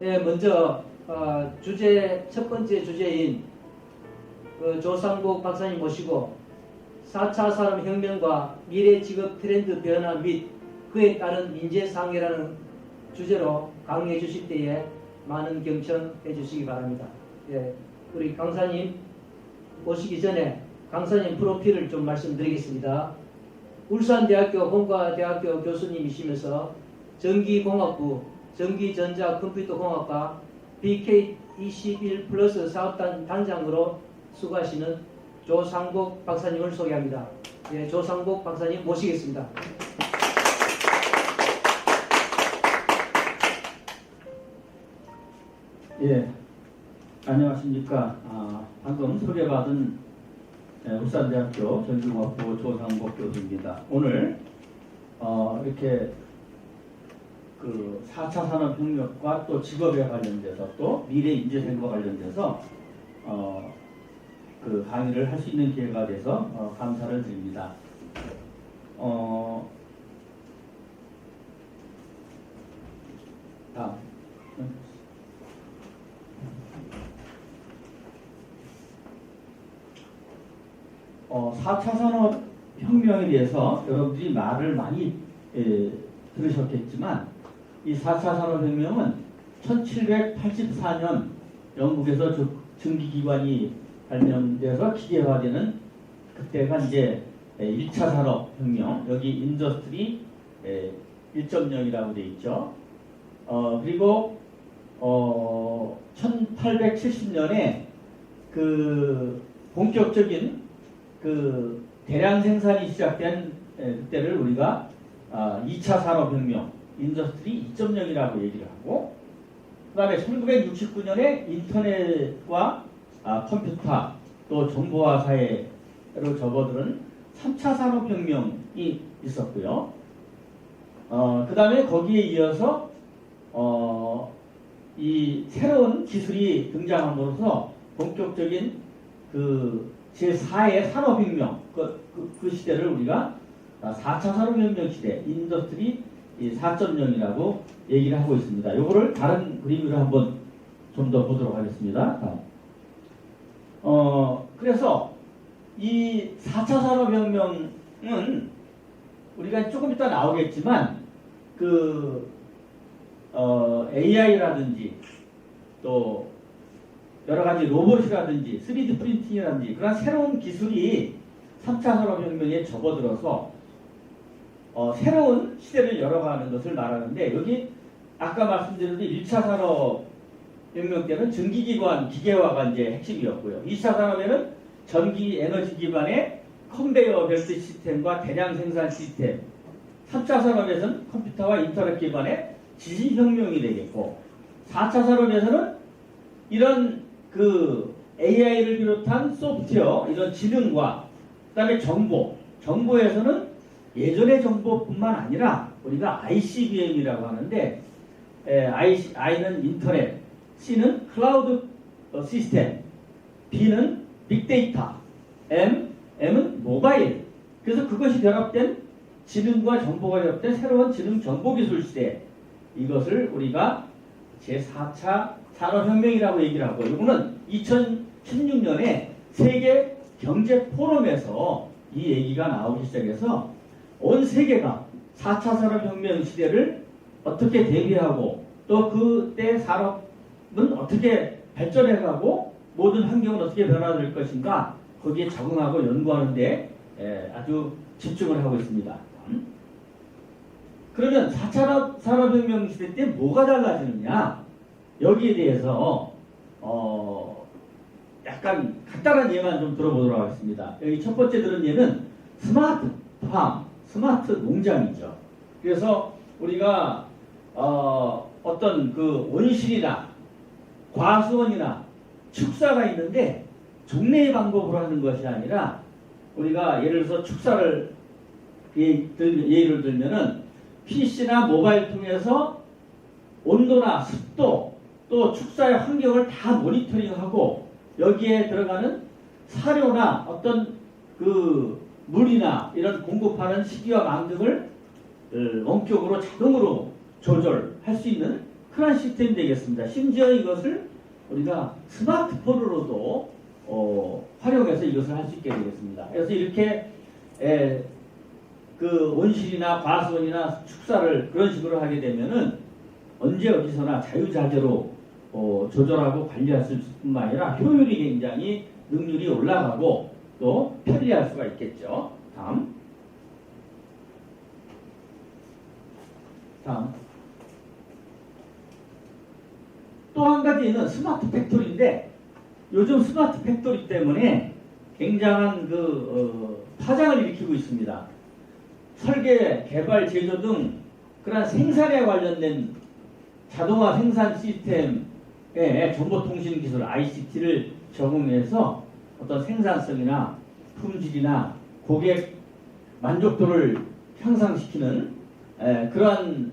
먼저 첫 번째 주제인 조상복 박사님 모시고 4차 산업혁명과 미래 직업 트렌드 변화 및 그에 따른 인재상해라는 주제로 강의해 주실 때에 많은 경청해 주시기 바랍니다. 우리 강사님 오시기 전에 강사님 프로필을 좀 말씀드리겠습니다. 울산대학교 공과대학교 교수님이시면서 전기공학부, 전기전자컴퓨터공학과 BK21 플러스 사업단 단장으로 수고하시는 조상복 박사님을 소개합니다. 조상복 박사님 모시겠습니다. 안녕하십니까. 방금 소개받은 울산대학교 전기공학부 조상복 교수입니다. 오늘 이렇게 그 4차 산업혁명과 또 직업에 관련돼서 또 미래 인재생과 관련돼서 그 강의를 할 수 있는 기회가 돼서 감사를 드립니다. 4차 산업혁명에 대해서 여러분들이 말을 많이 들으셨겠지만 이 4차 산업혁명은 1784년 영국에서 증기기관이 발명돼서 기계화되는 그때가 이제 1차 산업혁명, 여기 인더스트리 1.0이라고 되어 있죠. 그리고 1870년에 그 본격적인 그 대량 생산이 시작된 그때를 우리가 2차 산업혁명, 인더스트리 2.0이라고 얘기를 하고, 그 다음에 1969년에 인터넷과 컴퓨터 또 정보화 사회로 접어드는 3차 산업혁명이 있었고요. 그 다음에 거기에 이어서 이 새로운 기술이 등장함으로써 본격적인 그 제4의 산업혁명, 그 시대를 우리가 4차 산업혁명 시대, 인더스트리 4.0이라고 얘기를 하고 있습니다. 요거를 다른 그림으로 한번 좀 더 보도록 하겠습니다. 그래서 이 4차 산업혁명은 우리가 조금 이따 나오겠지만 AI라든지 또 여러 가지 로봇이라든지 3D 프린팅이라든지 그런 새로운 기술이 3차 산업혁명에 접어들어서 새로운 시대를 열어가는 것을 말하는데, 여기 아까 말씀드린 1차 산업혁명 때는 전기기관 기계화가 이제 핵심이었고요. 2차 산업에는 전기 에너지 기반의 컨베이어 벨트 시스템과 대량 생산 시스템, 3차 산업에서는 컴퓨터와 인터넷 기반의 지식혁명이 되겠고, 4차 산업에서는 이런 그 AI를 비롯한 소프트웨어, 이런 지능과 그 다음에 정보에서는 예전의 정보뿐만 아니라 우리가 ICBM이라고 하는데, I는 인터넷, C는 클라우드 시스템, B는 빅데이터, M은 모바일. 그래서 그것이 결합된 지능과 정보가 결합된 새로운 지능 정보기술 시대, 이것을 우리가 제4차 산업혁명이라고 얘기를 하고, 이거는 2016년에 세계 경제 포럼에서 이 얘기가 나오기 시작해서 온 세계가 4차 산업혁명 시대를 어떻게 대비하고 또 그때 산업은 어떻게 발전해가고 모든 환경은 어떻게 변화될 것인가, 거기에 적응하고 연구하는 데 아주 집중을 하고 있습니다. 그러면 4차 산업혁명 시대 때 뭐가 달라지느냐, 여기에 대해서 약간 간단한 예만 좀 들어보도록 하겠습니다. 여기 첫 번째 들은 예는 스마트 팜, 스마트 농장이죠. 그래서 우리가 어떤 그 온실이나 과수원이나 축사가 있는데 종래의 방법으로 하는 것이 아니라, 우리가 예를 들어서 축사를 예를 들면은 PC나 모바일 통해서 온도나 습도 또 축사의 환경을 다 모니터링하고, 여기에 들어가는 사료나 어떤 그 물이나 이런 공급하는 시기와 망 등을 원격으로 자동으로 조절할 수 있는 그런 시스템이 되겠습니다. 심지어 이것을 우리가 스마트폰으로도 활용해서 이것을 할 수 있게 되겠습니다. 그래서 이렇게 그 온실이나 과수원이나 축사를 그런 식으로 하게 되면은 언제 어디서나 자유자재로 조절하고 관리할 수 있을 뿐만 아니라 효율이 굉장히 능률이 올라가고 또 편리할 수가 있겠죠. 다음. 또 한 가지는 스마트 팩토리인데 요즘 스마트 팩토리 때문에 굉장한 파장을 일으키고 있습니다. 설계, 개발, 제조 등 그런 생산에 관련된 자동화 생산 시스템에 정보통신 기술 ICT를 적용해서 어떤 생산성이나 품질이나 고객 만족도를 향상시키는 그러한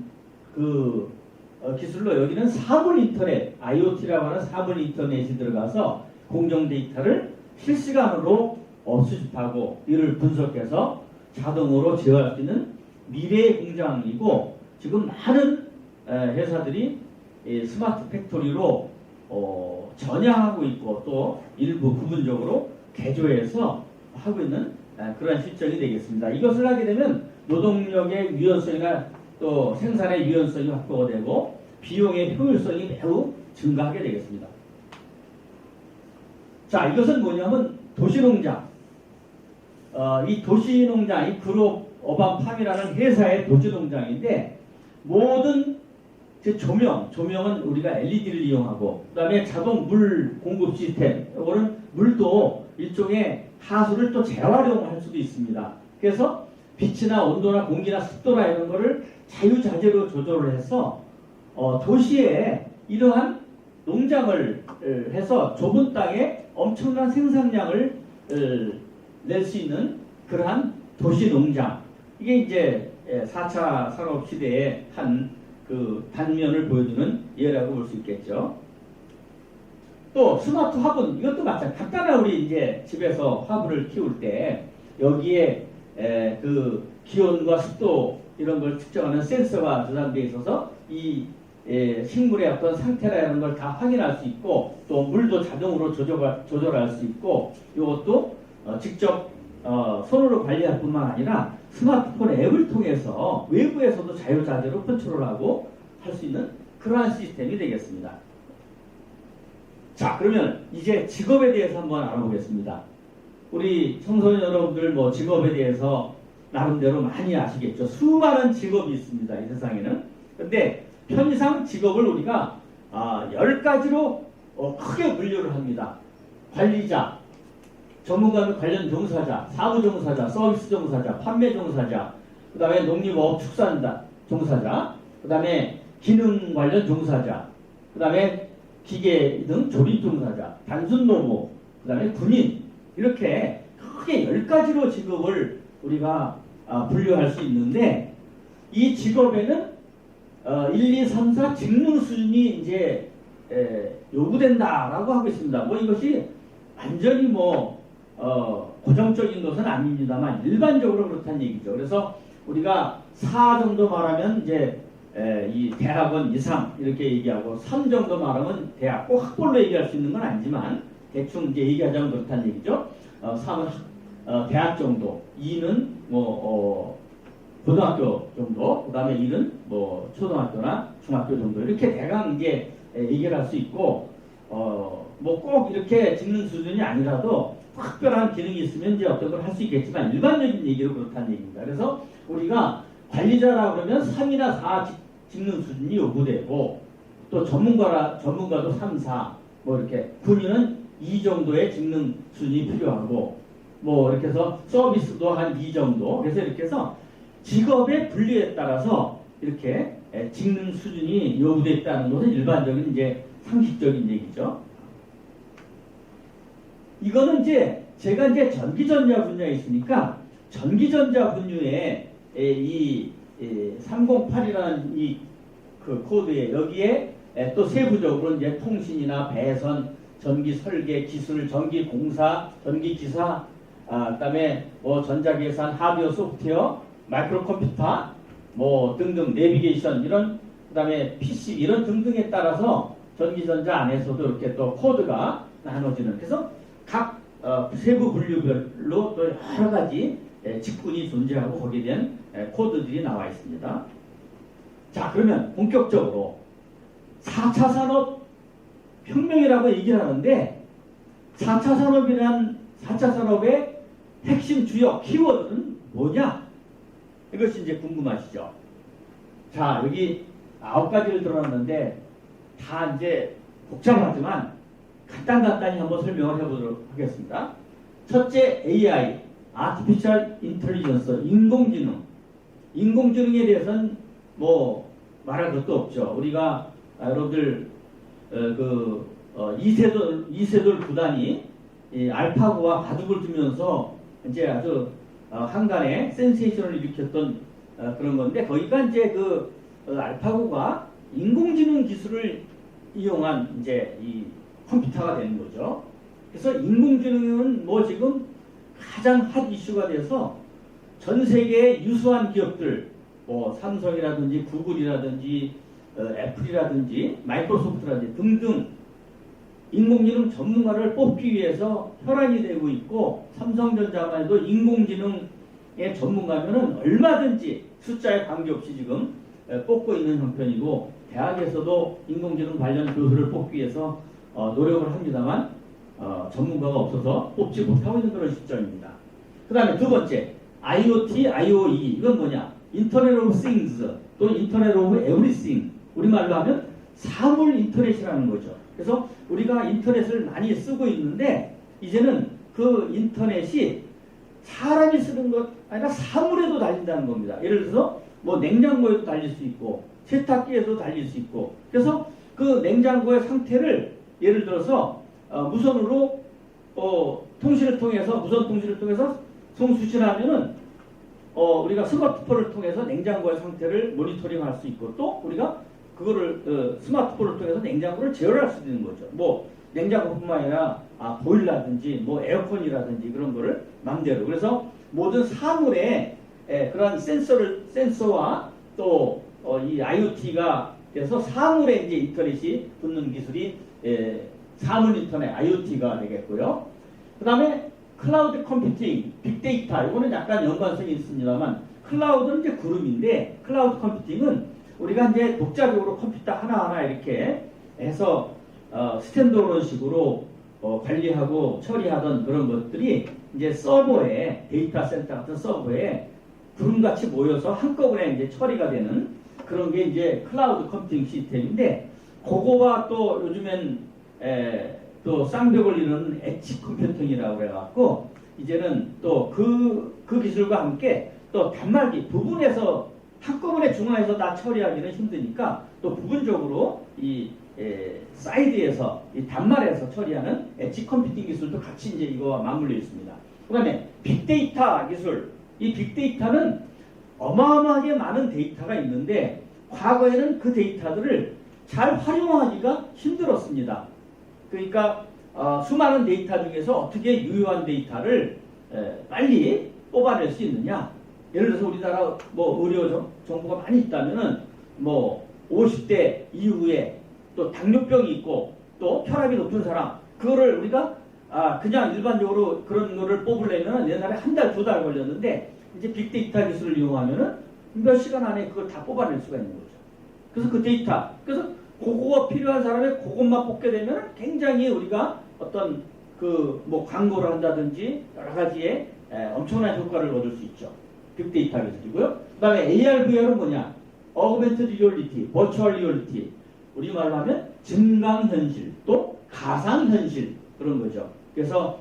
기술로 여기는 사물 인터넷, IoT라고 하는 사물 인터넷이 들어가서 공정 데이터를 실시간으로 수집하고 이를 분석해서 자동으로 제어할 수 있는 미래의 공장이고 지금 많은 회사들이 스마트 팩토리로 전향하고 있고 또 일부 부분적으로 개조해서 하고 있는 그런 실정이 되겠습니다. 이것을 하게 되면 노동력의 유연성이나 또 생산의 유연성이 확보가 되고 비용의 효율성이 매우 증가하게 되겠습니다. 자, 이것은 뭐냐면 도시농장. 이 도시농장, 이 그룹 어반팜이라는 회사의 도시농장인데 모든 조명은 우리가 LED를 이용하고 그 다음에 자동 물 공급 시스템, 이거는 물도 일종의 하수를 또 재활용할 수도 있습니다. 그래서 빛이나 온도나 공기나 습도나 이런 거를 자유자재로 조절을 해서 도시에 이러한 농장을 해서 좁은 땅에 엄청난 생산량을 낼 수 있는 그러한 도시농장, 이게 이제 4차 산업시대의 한 단면을 보여주는 예라고 볼 수 있겠죠. 또 스마트 화분, 이것도 마찬가지. 간단한 우리 이제 집에서 화분을 키울 때 여기에 기온과 습도 이런 걸 측정하는 센서가 저장되어 있어서 이 식물의 어떤 상태나 이런 걸 다 확인할 수 있고 또 물도 자동으로 조절할 수 있고 이것도 직접 손으로 관리할 뿐만 아니라 스마트폰 앱을 통해서 외부에서도 자유자재로 컨트롤하고 할 수 있는 그러한 시스템이 되겠습니다. 자, 그러면 이제 직업에 대해서 한번 알아보겠습니다. 우리 청소년 여러분들 직업에 대해서 나름대로 많이 아시겠죠. 수많은 직업이 있습니다. 이 세상에는. 근데 편의상 직업을 우리가 10가지로 크게 분류를 합니다. 관리자, 전문가 관련 종사자, 사무 종사자, 서비스 종사자, 판매 종사자, 그 다음에 농림업 축산자 종사자, 그 다음에 기능 관련 종사자, 그 다음에 기계 등 조립 종사자, 단순 노무, 그 다음에 군인, 이렇게 크게 10가지로 직업을 우리가 분류할 수 있는데 이 직업에는 1, 2, 3, 4 직능 수준이 이제 요구된다라고 하고 있습니다. 이것이 완전히 고정적인 것은 아닙니다만 일반적으로 그렇다는 얘기죠. 그래서 우리가 4 정도 말하면 이제 이 대학원 이상 이렇게 얘기하고 3 정도 말하면 대학, 꼭 학벌로 얘기할 수 있는 건 아니지만 대충 이제 얘기하자면 그렇다는 얘기죠. 3은 대학 정도, 2는 고등학교 정도, 그 다음에 1은 초등학교나 중학교 정도, 이렇게 대강 이제 얘기를 할 수 있고 꼭 이렇게 직능 수준이 아니라도 특별한 기능이 있으면 이제 어떤 걸 할 수 있겠지만 일반적인 얘기로 그렇다는 얘기입니다. 그래서 우리가 관리자라 그러면 3이나 4 직능 수준이 요구되고 또 전문가도 3, 4 이렇게 군인은 2 정도의 직능 수준이 필요하고 이렇게 해서 서비스도 한 2 정도. 그래서 이렇게 해서 직업의 분류에 따라서 이렇게 직능 수준이 요구되어 있다는 것은 일반적인 이제 상식적인 얘기죠. 이거는 이제 제가 이제 전기전자 분야에 있으니까 전기전자 분야에 이 308이라는 이 코드에 여기에 또 세부적으로 이제 통신이나 배선, 전기 설계 기술, 전기 공사, 전기 기사, 그다음에 전자계산, 하드웨어, 소프트웨어, 마이크로 컴퓨터, 등등 내비게이션 이런 그다음에 PC 이런 등등에 따라서 전기전자 안에서도 이렇게 또 코드가 나눠지는 그래서 각 세부 분류별로 또 여러 가지 직군이 존재하고 거기에 대한 코드들이 나와 있습니다. 자, 그러면 본격적으로 4차 산업혁명이라고 얘기를 하는데 4차 산업의 핵심 주요 키워드는 뭐냐? 이것이 이제 궁금하시죠? 자, 여기 9가지를 들어놨는데 다 이제 복잡하지만 간단히 한번 설명을 해보도록 하겠습니다. 첫째, AI, Artificial Intelligence, 인공지능에 대해서는 뭐 말할 것도 없죠. 우리가 여러분들 이세돌 구단이 알파고와 바둑을 두면서 이제 아주 한간에 센세이션을 일으켰던 그런 건데 거기가 이제 알파고가 인공지능 기술을 이용한 이제 이 컴퓨터가 되는 거죠. 그래서 인공지능은 뭐 지금 가장 핫 이슈가 돼서 전 세계의 유수한 기업들, 뭐 삼성이라든지 구글이라든지 애플이라든지 마이크로소프트라든지 등등 인공지능 전문가를 뽑기 위해서 혈안이 되고 있고 삼성전자만 해도 인공지능의 전문가면은 얼마든지 숫자에 관계없이 지금 뽑고 있는 형편이고 대학에서도 인공지능 관련 교수를 뽑기 위해서 노력을 합니다만 전문가가 없어서 뽑지 못하고 있는 그런 시점입니다. 그 다음에 두 번째 IoT, IoE 이건 뭐냐? 인터넷 오브 싱스 또는 인터넷 오브 에브리싱 우리말로 하면 사물 인터넷이라는 거죠. 그래서 우리가 인터넷을 많이 쓰고 있는데 이제는 그 인터넷이 사람이 쓰는 것 아니라 사물에도 달린다는 겁니다. 예를 들어서 뭐 냉장고에도 달릴 수 있고 세탁기에도 달릴 수 있고 그래서 그 냉장고의 상태를 예를 들어서 무선으로 무선 통신을 통해서 송수신하면은 우리가 스마트폰을 통해서 냉장고의 상태를 모니터링할 수 있고 또 우리가 그거를 스마트폰을 통해서 냉장고를 제어할 수 있는 거죠. 뭐 냉장고뿐만 아니라 보일러라든지 뭐 에어컨이라든지 그런 거를 마음대로 그래서 모든 사물에 그런 센서와 또 이 IoT가 돼서 사물에 이제 인터넷이 붙는 기술이 사물 인터넷 IoT가 되겠고요. 그 다음에 클라우드 컴퓨팅, 빅데이터 이거는 약간 연관성이 있습니다만 클라우드는 이제 구름인데 클라우드 컴퓨팅은 우리가 이제 독자적으로 컴퓨터 하나하나 이렇게 해서 스탠드얼론 식으로 관리하고 처리하던 그런 것들이 이제 서버에 데이터 센터 같은 서버에 구름같이 모여서 한꺼번에 이제 처리가 되는 그런 게 이제 클라우드 컴퓨팅 시스템인데 그거와 또 요즘엔 또 쌍벽을 이루는 엣지 컴퓨팅이라고 해갖고 이제는 또 그 기술과 함께 또 단말기 부분에서 한꺼번에 중앙에서 다 처리하기는 힘드니까 또 부분적으로 이 사이드에서 이 단말에서 처리하는 엣지 컴퓨팅 기술도 같이 이제 이거와 맞물려 있습니다. 그 다음에 빅데이터 기술 이 빅데이터는 어마어마하게 많은 데이터가 있는데 과거에는 그 데이터들을 잘 활용하기가 힘들었습니다. 그러니까 수많은 데이터 중에서 어떻게 유효한 데이터를 빨리 뽑아낼 수 있느냐. 예를 들어서 우리나라 뭐 의료 정보가 많이 있다면은 뭐 50대 이후에 또 당뇨병이 있고 또 혈압이 높은 사람 그거를 우리가 그냥 일반적으로 그런 거를 뽑으려면 옛날에 한 달, 두 달 걸렸는데 이제 빅데이터 기술을 이용하면은 몇 시간 안에 그걸 다 뽑아낼 수가 있는 거죠. 그래서 그 데이터, 그래서 그거가 필요한 사람이 그것만 뽑게 되면 굉장히 우리가 어떤 뭐 광고를 한다든지 여러 가지의 엄청난 효과를 얻을 수 있죠. 빅데이터 기술이고요. 그 다음에 AR, VR은 뭐냐? Augmented Reality, Virtual Reality. 우리말로 하면 증강현실, 또 가상현실 그런 거죠. 그래서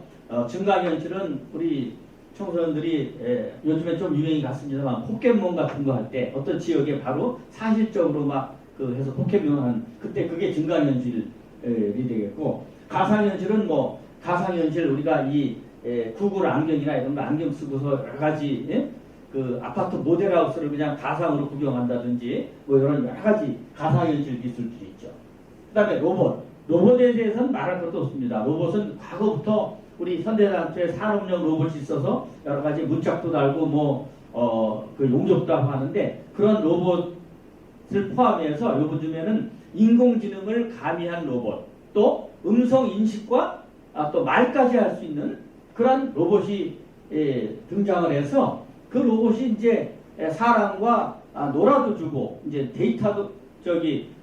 증강현실은 우리 청소년들이 요즘에 좀 유행이 갔습니다만 포켓몬 같은 거 할 때 어떤 지역에 바로 사실적으로 막 해서 포켓몬한 그때 그게 증강현실이 되겠고 가상현실은 뭐 가상현실 우리가 이 구글 안경이나 이런 거 안경 쓰고서 여러 가지 그 아파트 모델하우스를 그냥 가상으로 구경한다든지 뭐 이런 여러 가지 가상현실 기술들이 있죠. 그 다음에 로봇에 대해서는 말할 것도 없습니다. 로봇은 과거부터 우리 현대자동차에 산업용 로봇이 있어서 여러 가지 문짝도 달고 그 용접도 하고 하는데 그런 로봇 로봇을 포함해서 요 보시면은 인공지능을 가미한 로봇, 또 음성 인식과 또 말까지 할 수 있는 그런 로봇이 등장을 해서 그 로봇이 이제 사람과 놀아도 주고 이제 데이터도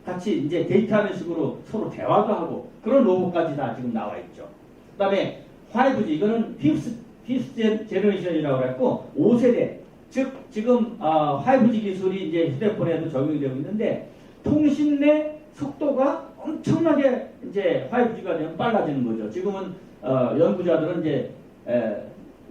같이 이제 데이터하는 식으로 서로 대화도 하고 그런 로봇까지 다 지금 나와 있죠. 그다음에 5G 이거는 피프스 제너레이션이라고 그랬고 5세대 즉 지금 5G 기술이 이제 휴대폰에도 적용이 되고 있는데 통신 내 속도가 엄청나게 이제 5G가 되면 빨라지는 거죠. 지금은 연구자들은 이제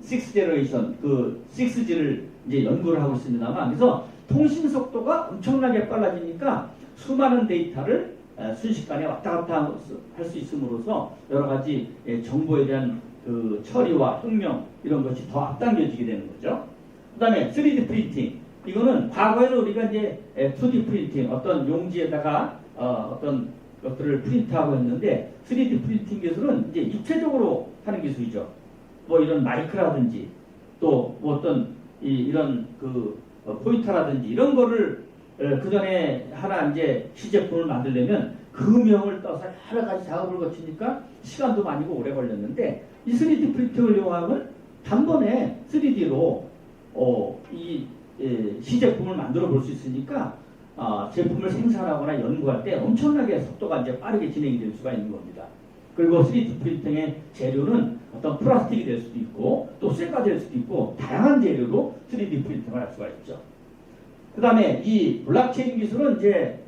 6 제너레이션 그 6G를 이제 연구를 하고 있습니다만 그래서 통신 속도가 엄청나게 빨라지니까 수많은 데이터를 순식간에 왔다 갔다 할 수 있음으로써 여러 가지 정보에 대한 그 처리와 혁명 이런 것이 더 앞당겨지게 되는 거죠. 그 다음에 3D 프린팅. 이거는 과거에는 우리가 이제 2D 프린팅 어떤 용지에다가 어떤 것들을 프린트하고 했는데 3D 프린팅 기술은 이제 입체적으로 하는 기술이죠. 뭐 이런 마이크라든지 또 뭐 어떤 이런 그 포인터라든지 이런 거를 그 전에 하나 이제 시제품을 만들려면 금형을 떠서 여러 가지 작업을 거치니까 시간도 많이 오래 걸렸는데 이 3D 프린팅을 이용하면 단번에 3D로 이 시제품을 만들어 볼 수 있으니까 제품을 생산하거나 연구할 때 엄청나게 속도가 이제 빠르게 진행이 될 수가 있는 겁니다. 그리고 3D 프린팅의 재료는 어떤 플라스틱이 될 수도 있고 또 쇠가 될 수도 있고 다양한 재료로 3D 프린팅을 할 수가 있죠. 그 다음에 이 블록체인 기술은 이제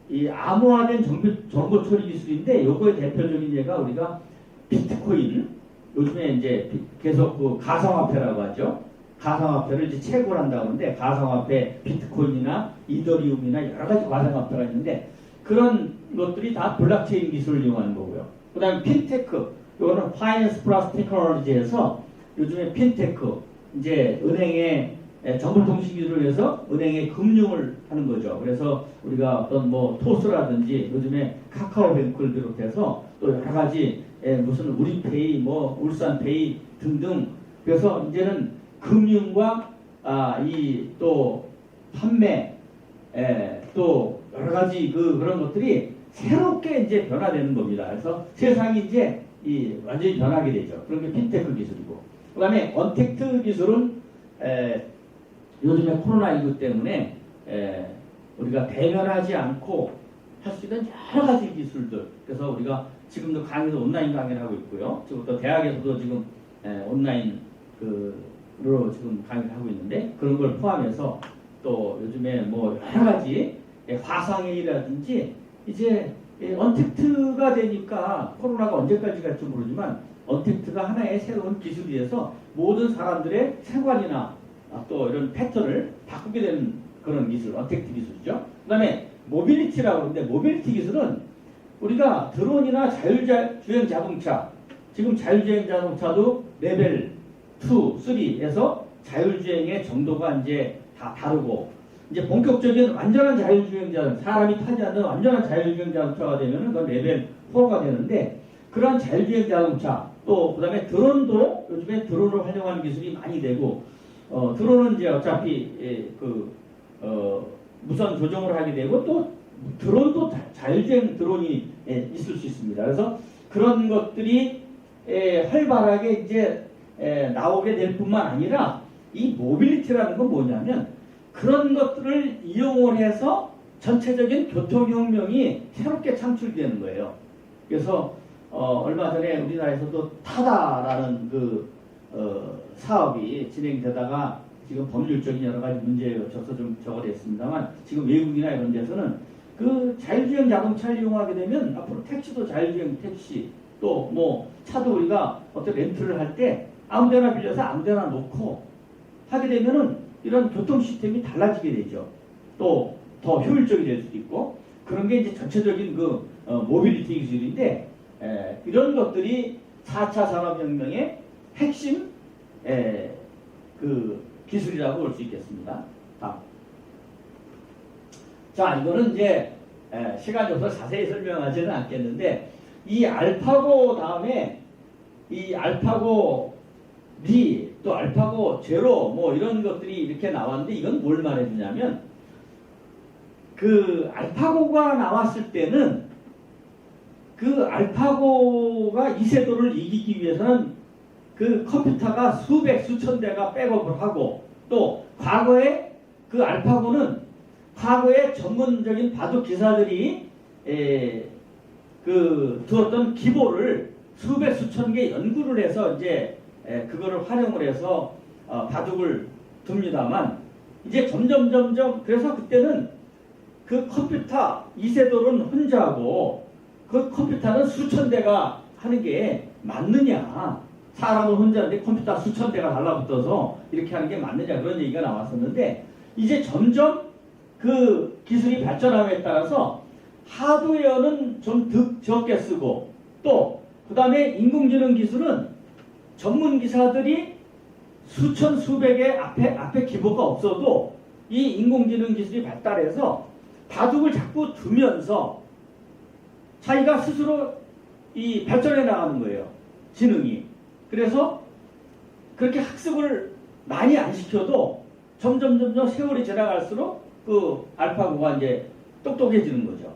이 암호화된 정보 처리 기술인데 요거의 대표적인 예가 우리가 비트코인 요즘에 이제 계속 그 가상화폐라고 하죠. 가상화폐를 이제 채굴 한다고 하는데 가상화폐 비트코인이나 이더리움이나 여러 가지 가상화폐가 있는데 그런 것들이 다 블록체인 기술을 이용하는 거고요. 그 다음에 핀테크 이거는 파이낸스 플러스 테크놀로지에서 요즘에 핀테크 이제 은행의 정보통신 기술을 해서 은행의 금융을 하는 거죠. 그래서 우리가 어떤 뭐 토스라든지 요즘에 카카오뱅크를 비롯해서 또 여러 가지 무슨 우리페이, 뭐 울산페이 등등 그래서 이제는 금융과 이 또 판매 또 여러 가지 그런 것들이 새롭게 이제 변화되는 겁니다. 그래서 세상이 이제 완전히 변하게 되죠. 그런 게 핀테크 기술이고 그다음에 언택트 기술은 요즘에 코로나19 때문에 우리가 대면하지 않고 할 수 있는 여러 가지 기술들 그래서 우리가 지금도 강의도 온라인 강의를 하고 있고요. 지금 또 대학에서도 지금 온라인 로 지금 강의를 하고 있는데 그런 걸 포함해서 또 요즘에 뭐 여러 가지 화상회의라든지 이제 언택트가 되니까 코로나가 언제까지 갈지 모르지만 언택트가 하나의 새로운 기술이 돼서 모든 사람들의 생활이나 또 이런 패턴을 바꾸게 되는 그런 기술, 언택트 기술이죠. 그 다음에 모빌리티라고 하는데 모빌리티 기술은 우리가 드론이나 자율주행 자동차 지금 자율주행 자동차도 레벨 2, 3에서 자율주행의 정도가 이제 다 다르고 이제 본격적인 완전한 자율주행 자동차 사람이 타지 않는 완전한 자율주행 자동차가 되면은 그건 레벨 4가 되는데 그런 자율주행 자동차 또 그다음에 드론도 요즘에 드론을 활용하는 기술이 많이 되고 드론은 이제 어차피 무선 조종을 하게 되고 또 드론도 자율주행 드론이 있을 수 있습니다. 그래서 그런 것들이 활발하게 이제 나오게 될 뿐만 아니라 이 모빌리티라는 건 뭐냐면 그런 것들을 이용을 해서 전체적인 교통혁명이 새롭게 창출되는 거예요. 그래서 얼마 전에 우리나라에서도 타다라는 사업이 진행되다가 지금 법률적인 여러 가지 문제에 거쳐서 좀 저거됐습니다만 지금 외국이나 이런 데서는 그 자율주행 자동차를 이용하게 되면 앞으로 택시도 자율주행 택시 또 뭐 차도 우리가 어떤 렌트를 할 때 아무데나 빌려서 아무데나 놓고 하게 되면은 이런 교통 시스템이 달라지게 되죠. 또 더 효율적이 될 수도 있고 그런 게 이제 전체적인 모빌리티 기술인데 이런 것들이 4차 산업혁명의 핵심 기술이라고 볼 수 있겠습니다. 다음. 자, 이거는 이제 시간이 없어서 자세히 설명하지는 않겠는데 이 알파고 다음에 이 알파고 B 또 알파고 제로 뭐 이런 것들이 이렇게 나왔는데 이건 뭘 말해주냐면 그 알파고가 나왔을 때는 그 알파고가 이세돌을 이기기 위해서는 그 컴퓨터가 수백 수천 대가 백업을 하고 또 과거에 그 알파고는 과거에 전문적인 바둑 기사들이 그 두었던 기보를 수백 수천 개 연구를 해서 이제 그거를 활용을 해서 바둑을 둡니다만 이제 점점 그래서 그때는 그 컴퓨터 이세돌은 혼자 하고 그 컴퓨터는 수천 대가 하는 게 맞느냐, 사람은 혼자인데 컴퓨터 수천 대가 달라붙어서 이렇게 하는 게 맞느냐, 그런 얘기가 나왔었는데 이제 점점 그 기술이 발전함에 따라서 하드웨어는 좀 적게 쓰고 또 그 다음에 인공지능 기술은 전문 기사들이 수천 수백의 앞에 기보가 없어도 이 인공지능 기술이 발달해서 바둑을 자꾸 두면서 자기가 스스로 이 발전해 나가는 거예요. 지능이. 그래서 그렇게 학습을 많이 안 시켜도 점점 세월이 지나갈수록 그 알파고가 이제 똑똑해지는 거죠.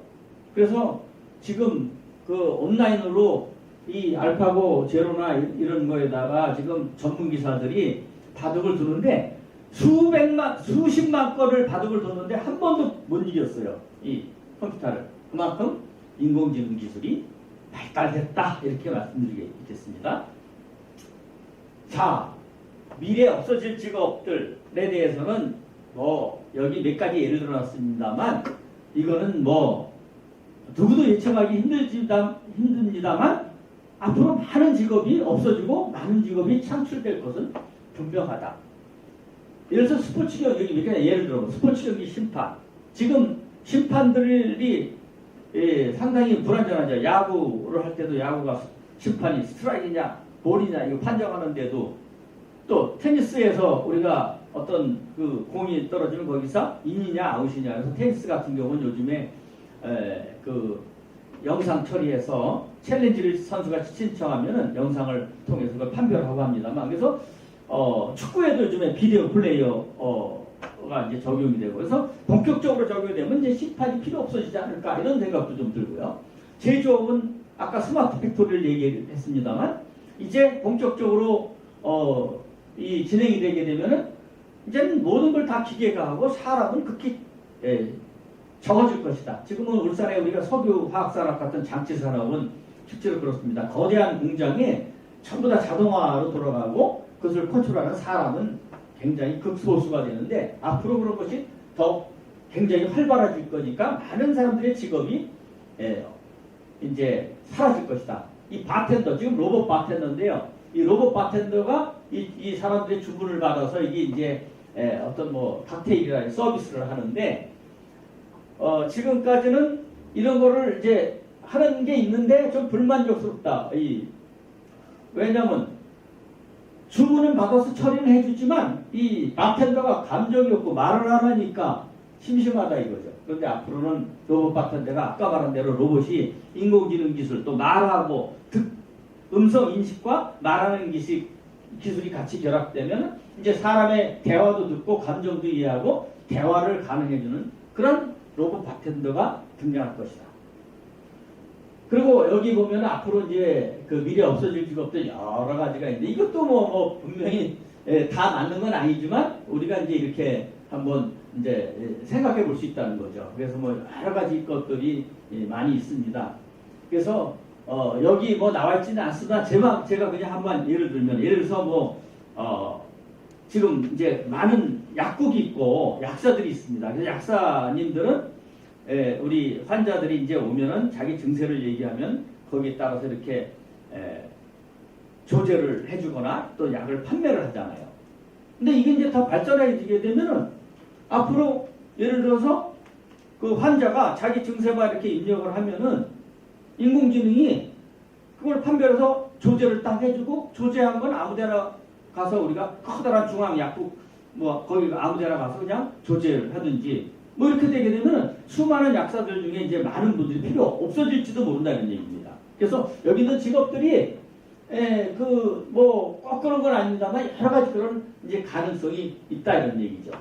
그래서 지금 그 온라인으로 이 알파고 제로나 이런 거에다가 지금 전문 기사들이 바둑을 두는데 수십만 건을 바둑을 두는데 한 번도 못 이겼어요. 이 컴퓨터를. 그만큼 인공지능 기술이 발달됐다, 이렇게 말씀드리겠습니다. 자, 미래 없어질 직업들에 대해서는 뭐 여기 몇 가지 예를 들어놨습니다만 이거는 뭐 누구도 예측하기 힘듭니다만 앞으로 많은 직업이 없어지고 많은 직업이 창출될 것은 분명하다. 예를 들어서 스포츠 경기, 여기 몇 가지 예를 들어 스포츠 경기 심판. 지금 심판들이 상당히 불안전하죠. 야구를 할 때도 야구가 심판이 스트라이크냐 볼이냐 이거 판정하는데도 또 테니스에서 우리가 어떤 그 공이 떨어지면 거기서 인이냐 아웃이냐, 그래서 테니스 같은 경우는 요즘에 그 영상 처리해서 챌린지를 선수가 신청하면은 영상을 통해서 그걸 판별하고 합니다만, 그래서 축구에도 요즘에 비디오 플레이어가 이제 적용이 되고, 그래서 본격적으로 적용이 되면 이제 심판이 필요 없어지지 않을까, 이런 생각도 좀 들고요. 제조업은 아까 스마트 팩토리를 얘기했습니다만 이제 본격적으로 이 진행이 되게 되면은 이제는 모든 걸 다 기계가 하고 사람은 극히 적어질 것이다. 지금은 울산에 우리가 석유화학산업 같은 장치산업은 실제로 그렇습니다. 거대한 공장에 전부 다 자동화로 돌아가고 그것을 컨트롤하는 사람은 굉장히 극소수가 되는데 앞으로 그런 것이 더 굉장히 활발해질 거니까 많은 사람들의 직업이 이제 사라질 것이다. 이 바텐더, 지금 로봇 바텐더인데요. 이 로봇 바텐더가 이 사람들의 주문을 받아서 이게 이제 어떤 뭐 칵테일이라는 서비스를 하는데 지금까지는 이런 거를 이제 하는 게 있는데 좀 불만족스럽다. 왜냐면 주문은 받아서 처리는 해주지만 이 바텐더가 감정이 없고 말을 안 하니까 심심하다 이거죠. 그런데 앞으로는 로봇 바텐더가 아까 말한 대로 로봇이 인공지능 기술 또 말하고 음성 인식과 말하는 기술이 같이 결합되면 이제 사람의 대화도 듣고 감정도 이해하고 대화를 가능해주는 그런 로봇 바텐더가 등장할 것이다. 그리고 여기 보면 앞으로 이제 그 미래 없어질 직업들 여러 가지가 있는데 이것도 뭐 분명히 다 맞는 건 아니지만 우리가 이제 이렇게 한번 이제 생각해 볼 수 있다는 거죠. 그래서 뭐 여러 가지 것들이 많이 있습니다. 그래서 여기 뭐 나와 있지는 않습니다. 제가 그냥 한번 예를 들면, 예를 들어서 뭐 지금 이제 많은 약국이 있고 약사들이 있습니다. 그래서 약사님들은 우리 환자들이 이제 오면은 자기 증세를 얘기하면 거기에 따라서 이렇게 조제를 해주거나 또 약을 판매를 하잖아요. 근데 이게 이제 더 발전해지게 되면은 앞으로 예를 들어서 그 환자가 자기 증세만 이렇게 입력을 하면은 인공지능이 그걸 판별해서 조제를 딱 해주고, 조제한 건 아무데나 가서 우리가 커다란 중앙약국 뭐 거기 아무데나 가서 그냥 조제를 하든지 뭐 이렇게 되게 되면 수많은 약사들 중에 이제 많은 분들이 필요 없어질지도 모른다는 얘기입니다. 그래서 여기 있는 직업들이 그 뭐 꼭 그런 건 아닙니다만 여러 가지 그런 이제 가능성이 있다 이런 얘기죠.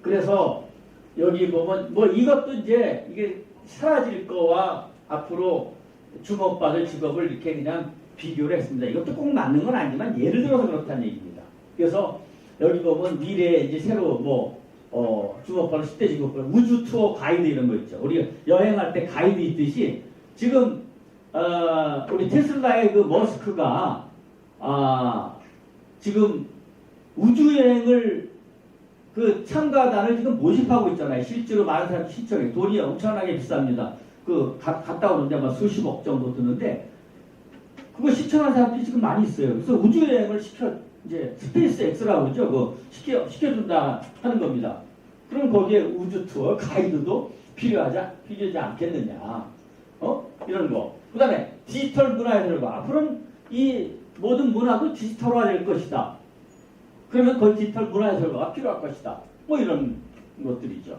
그래서 여기 보면 뭐 이것도 이제 이게 사라질 거와 앞으로 주목받을 직업을 이렇게 그냥 비교를 했습니다. 이것도 꼭 맞는 건 아니지만 예를 들어서 그렇다는 얘기입니다. 그래서 여기 보면 미래에 이제 새로 주목받을 10대 직업별 우주 투어 가이드 이런 거 있죠. 우리 여행할 때 가이드 있듯이 지금 우리 테슬라의 그 머스크가 지금 우주 여행을 그 참가단을 지금 모집하고 있잖아요. 실제로 많은 사람이 신청해. 돈이 엄청나게 비쌉니다. 갔다 오는데 아마 수십억 정도 드는데 그거 신청한 사람들이 지금 많이 있어요. 그래서 우주 여행을 이제 스페이스 X라고 그러죠. 시켜준다 하는 겁니다. 그럼 거기에 우주 투어 가이드도 필요하지 않겠느냐. 이런 거. 그 다음에 디지털 문화에 들어가. 앞으로는 이 모든 문화도 디지털화 될 것이다. 그러면 거기 디지털 문화의 결과가 필요할 것이다. 뭐 이런 것들이죠.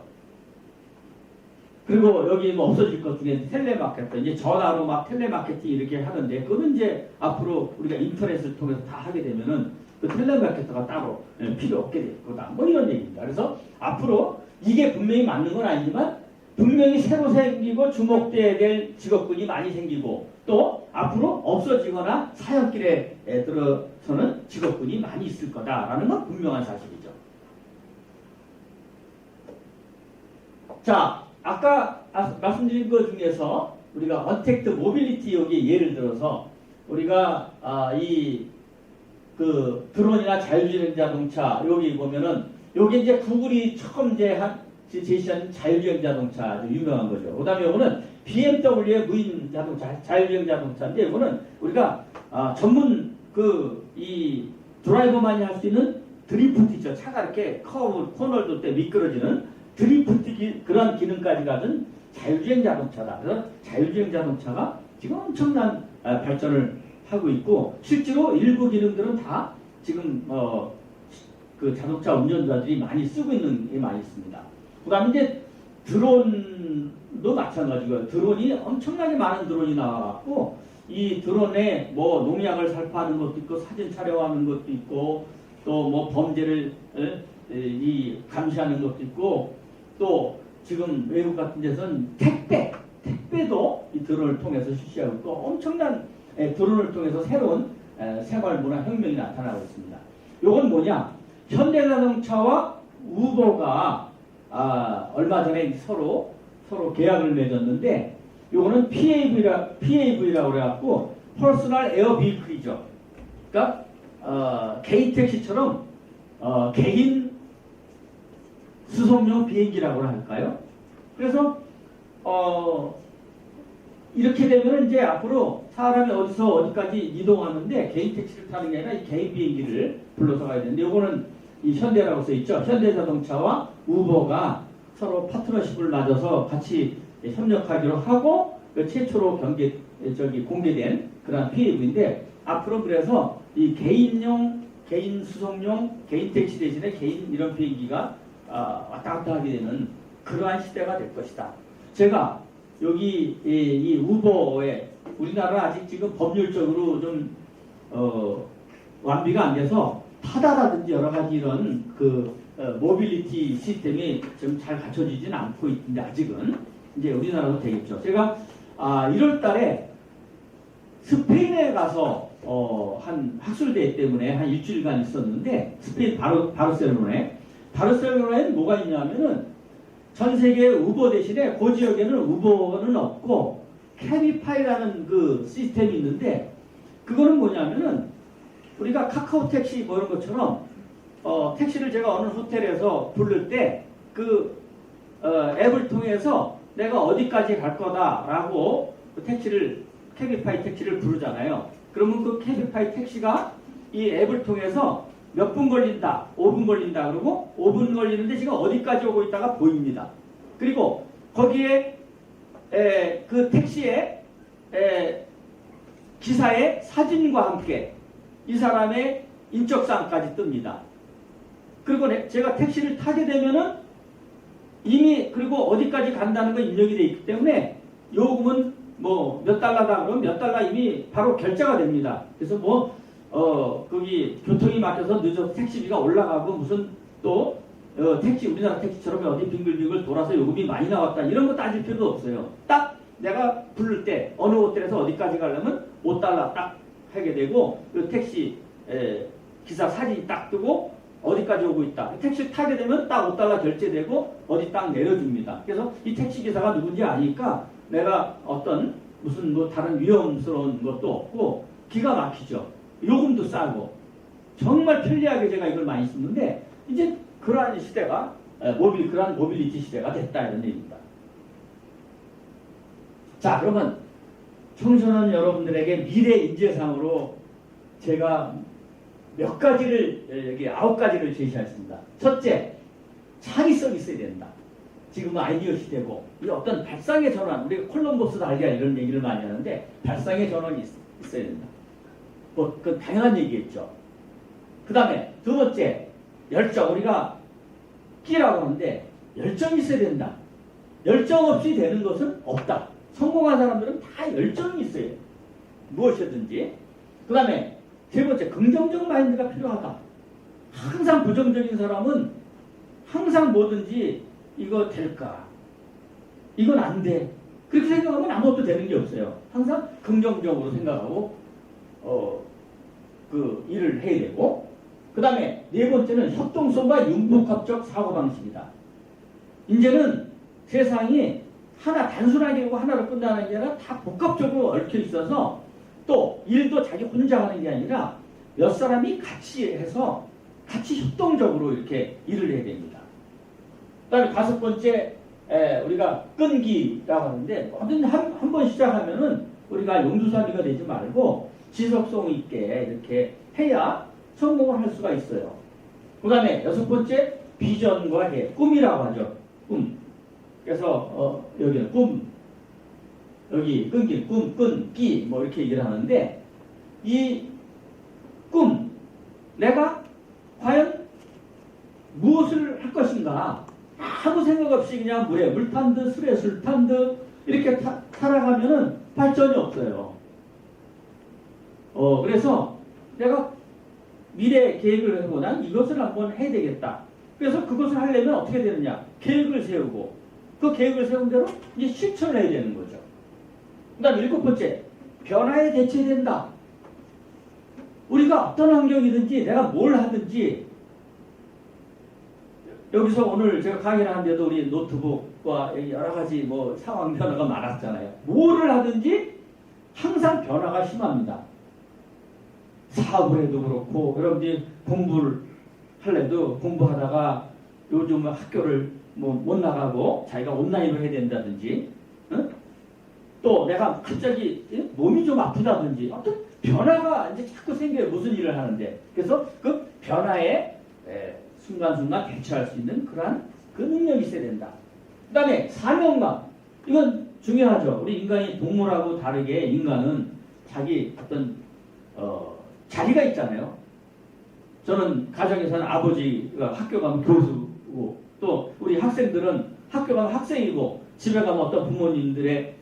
그리고 여기 뭐 없어질 것 중에 텔레마케터, 이제 전화로 막 텔레마케팅 이렇게 하는데, 그거는 이제 앞으로 우리가 인터넷을 통해서 다 하게 되면은 그 텔레마케터가 따로 필요 없게 될 거다. 뭐 이런 얘기입니다. 그래서 앞으로 이게 분명히 맞는 건 아니지만 분명히 새로 생기고 주목돼야 될 직업군이 많이 생기고 또 앞으로 없어지거나 사형길에 들어서는 직업군이 많이 있을 거다라는 건 분명한 사실이죠. 자, 아까 말씀드린 것 중에서 우리가 언택트 모빌리티 여기 예를 들어서 우리가 그 드론이나 자율주행 자동차 여기 보면은 여기 이제 구글이 처음 제시한 자율주행 자동차 아주 유명한 거죠. 그 다음에 이거는 BMW의 무인 자동차, 자율주행 자동차인데 이거는 우리가 전문 이 드라이버만이 할 수 있는 드리프트 있죠. 차가 이렇게 코너를 돌 때 미끄러지는 드리프트 그런 기능까지 가진 자율주행 자동차다. 그래서 자율주행 자동차가 지금 엄청난 발전을 하고 있고 실제로 일부 기능들은 다 지금 그 자동차 운전자들이 많이 쓰고 있는 게 많이 있습니다. 그 다음에 이제 드론도 마찬가지고요. 드론이 엄청나게 많은 드론이 나와갖고 이 드론에 뭐 농약을 살포하는 것도 있고 사진 촬영하는 것도 있고 또 뭐 범죄를 감시하는 것도 있고 또 지금 외국 같은 데서는 택배도 이 드론을 통해서 실시하고 있고 엄청난 드론을 통해서 새로운 생활 문화 혁명이 나타나고 있습니다. 이건 뭐냐? 현대자동차와 우버가 얼마 전에 서로 계약을 맺었는데 요거는 PAV라고 그래갖고 퍼스널 에어 비클이죠. 그러니까 개인 택시처럼 개인 수송용 비행기라고 할까요? 그래서 이렇게 되면 이제 앞으로 사람이 어디서 어디까지 이동하는데 개인 택시를 타는 게 아니라 이 개인 비행기를 불러서 가야 되는데 요거는 이 현대라고 써 있죠. 현대자동차와 우버가 서로 파트너십을 맺어서 같이 협력하기로 하고 최초로 공개된 그런 PAV인데 앞으로 그래서 이 개인용, 개인 수송용, 개인 택시 대신에 개인 이런 비행기가 왔다 갔다 하게 되는 그러한 시대가 될 것이다. 제가 여기 이 우버에 우리나라는 아직 지금 법률적으로 좀 완비가 안 돼서 타다라든지 여러 가지 이런 모빌리티 시스템이 좀 잘 갖춰지지는 않고 있는데 아직은 이제 우리나라도 되겠죠. 제가 1월 달에 스페인에 가서 한 학술대회 때문에 한 일주일간 있었는데 스페인 바르셀로나에는 뭐가 있냐면은 전 세계 우버 대신에 그 지역에는 우버는 없고 캐비파이라는 그 시스템이 있는데 그거는 뭐냐면은 우리가 카카오 택시 뭐 이런 것처럼 택시를 제가 어느 호텔에서 부를 때 그 앱을 통해서 내가 어디까지 갈 거다라고 그 캐비파이 택시를 부르잖아요. 그러면 그 캐비파이 택시가 이 앱을 통해서 몇 분 걸린다, 5분 걸린다 그러고 5분 걸리는데 지금 어디까지 오고 있다가 보입니다. 그리고 거기에 그 택시에 기사의 사진과 함께 이 사람의 인적사항까지 뜹니다. 그리고 제가 택시를 타게 되면은 이미 그리고 어디까지 간다는 건 입력이 되어 있기 때문에 요금은 뭐 몇 달러다 그러면 몇 달러 이미 바로 결제가 됩니다. 그래서 거기 교통이 막혀서 늦어서 택시비가 올라가고 무슨 또 택시, 우리나라 택시처럼 어디 빙글빙글 돌아서 요금이 많이 나왔다 이런 거 따질 필요도 없어요. 딱 내가 부를 때 어느 호텔에서 어디까지 가려면 5달러 딱 하게 되고 그 택시 기사 사진이 딱 뜨고 어디까지 오고 있다. 택시 타게 되면 딱 5달러 결제되고 어디 딱 내려줍니다. 그래서 이 택시 기사가 누군지 아니까 내가 어떤 무슨 뭐 다른 위험스러운 것도 없고 기가 막히죠. 요금도 싸고 정말 편리하게 제가 이걸 많이 쓰는데 이제 그러한 시대가 그러한 모빌리티 시대가 됐다 이런 얘기입니다. 자, 그러면 청소년 여러분들에게 미래 인재상으로 제가 몇 가지를 여기 9가지를 제시하겠습니다. 첫째, 창의성이 있어야 된다. 지금은 아이디어 시대고 이 어떤 발상의 전환, 우리가 콜럼버스 달걀 이런 얘기를 많이 하는데 발상의 전환이 있어야 된다. 뭐 그 당연한 얘기겠죠. 그 다음에 두 번째, 열정. 우리가 끼라고 하는데 열정이 있어야 된다. 열정 없이 되는 것은 없다. 성공한 사람들은 다 열정이 있어요. 무엇이든지. 그 다음에 세 번째, 긍정적 마인드가 필요하다. 항상 부정적인 사람은 항상 뭐든지 이거 될까? 이건 안 돼. 그렇게 생각하면 아무것도 되는 게 없어요. 항상 긍정적으로 생각하고 그 일을 해야 되고, 그 다음에 네 번째는 협동성과 융복합적 사고방식이다. 이제는 세상이 하나 단순하게 하나로 끝나는 게 아니라 다 복합적으로 얽혀 있어서 또 일도 자기 혼자 하는 게 아니라 몇 사람이 같이 해서 같이 협동적으로 이렇게 일을 해야 됩니다. 그 다음에 다섯 번째, 우리가 끈기라고 하는데 뭐든 한 번 시작하면은 우리가 용두사미가 되지 말고 지속성 있게 이렇게 해야 성공을 할 수가 있어요. 그 다음에 여섯 번째, 비전과 해. 꿈이라고 하죠. 꿈. 그래서 여기는 꿈, 여기 끈기, 끈기 뭐 이렇게 얘기를 하는데 이 꿈, 내가 과연 무엇을 할 것인가 아무 생각 없이 그냥 물에 물 탄 듯 술에 술 탄 듯 이렇게 살아가면은 발전이 없어요. 그래서 내가 미래 계획을 하고 난 이것을 한번 해야 되겠다. 그래서 그것을 하려면 어떻게 되느냐? 계획을 세우고 그 계획을 세운 대로 이제 실천을 해야 되는 거죠. 그 다음 일곱 번째, 변화에 대처해야 된다. 우리가 어떤 환경이든지 내가 뭘 하든지 여기서 오늘 제가 강의를 하는데도 우리 노트북과 여러 가지 뭐 상황 변화가 많았잖아요. 뭐를 하든지 항상 변화가 심합니다. 사업을 해도 그렇고 여러분들이 공부를 할래도 공부하다가 요즘 학교를 뭐 못 나가고 자기가 온라인으로 해야 된다든지 또 내가 갑자기 몸이 좀 아프다든지 어떤 변화가 이제 자꾸 생겨요. 무슨 일을 하는데. 그래서 그 변화에 순간순간 대처할 수 있는 그러한 그 능력이 있어야 된다. 그 다음에 사명감. 이건 중요하죠. 우리 인간이 동물하고 다르게 인간은 자기 어떤 자리가 있잖아요. 저는 가정에서는 아버지가 학교 가면 교수고 또 우리 학생들은 학교 가면 학생이고 집에 가면 어떤 부모님들의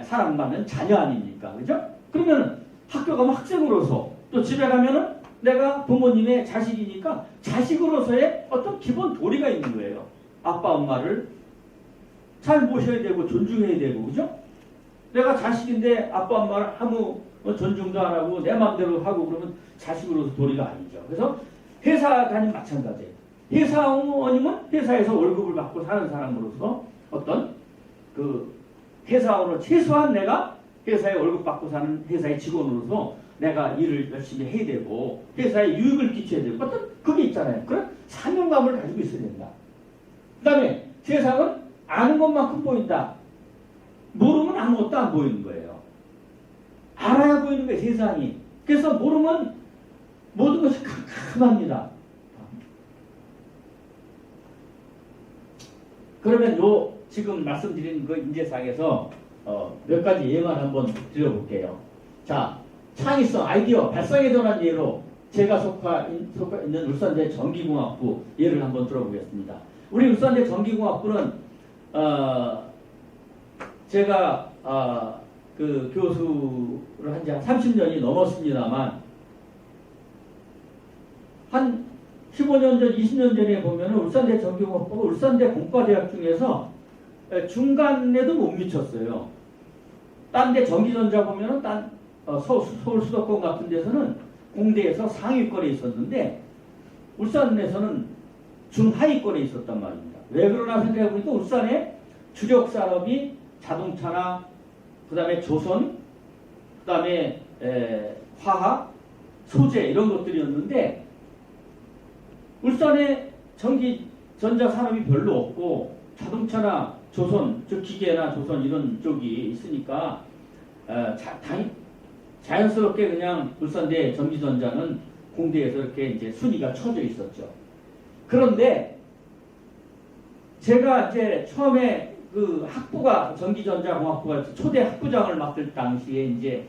사랑받는 자녀 아닙니까? 그죠? 그러면 학교 가면 학생으로서 또 집에 가면은 내가 부모님의 자식이니까 자식으로서의 어떤 기본 도리가 있는 거예요. 아빠 엄마를 잘 모셔야 되고 존중해야 되고 그죠? 내가 자식인데 아빠 엄마를 아무 존중도 안 하고 내 마음대로 하고 그러면 자식으로서 도리가 아니죠. 그래서 회사 다니면 마찬가지예요. 회사원이면 회사에서 월급을 받고 사는 사람으로서 어떤 그 회사원으로 최소한 내가 회사에 월급 받고 사는 회사의 직원으로서 내가 일을 열심히 해야 되고 회사에 유익을 끼쳐야 되고 어떤 그게 있잖아요. 그런 사명감을 가지고 있어야 된다. 그 다음에 세상은 아는 것만큼 보인다. 모르면 아무것도 안 보이는 거예요. 알아야 보이는 거예요. 세상이. 그래서 모르면 모든 것이 캄캄합니다. 그러면 지금 말씀드린 그 인재상에서 몇 가지 예만 한번 드려볼게요. 자, 창의성, 아이디어, 발상에 관한 예로 제가 속하 있는 울산대 전기공학부 예를 한번 들어보겠습니다. 우리 울산대 전기공학부는 제가 그 교수를 한 지 한 30년이 넘었습니다만 한 15년 전, 20년 전에 보면은 울산대 전기공학부가 울산대 공과대학 중에서 중간에도 못 미쳤어요. 딴 데 전기전자 보면은 서울 수도권 같은 데서는 공대에서 상위권에 있었는데 울산에서는 중하위권에 있었단 말입니다. 왜 그러나 생각해 보니까 울산의 주력 산업이 자동차나 그다음에 조선, 그다음에 화학, 소재 이런 것들이었는데 울산에 전기전자 산업이 별로 없고 자동차나 조선, 즉 기계나 조선 이런 쪽이 있으니까 자연스럽게 그냥 울산대 전기전자는 공대에서 이렇게 이제 순위가 쳐져 있었죠. 그런데 제가 이제 처음에 그 학부가 전기전자공학부가 초대 학부장을 맡을 당시에 이제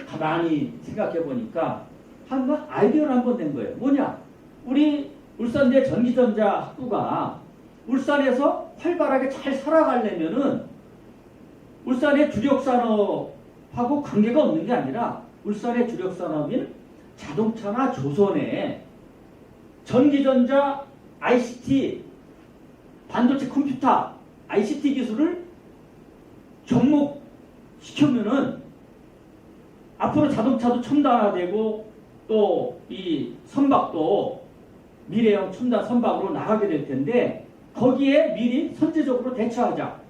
가만히 생각해 보니까 한번 아이디어를 한번 낸 거예요. 뭐냐? 우리 울산대 전기전자 학부가 울산에서 활발하게 잘 살아가려면은 울산의 주력 산업하고 관계가 없는 게 아니라 울산의 주력 산업인 자동차나 조선에 전기전자, ICT, 반도체 컴퓨터, ICT 기술을 접목시키면은 앞으로 자동차도 첨단화되고 또 이 선박도 미래형 첨단 선박으로 나가게 될 텐데 거기에 미리 선제적으로 대처하자.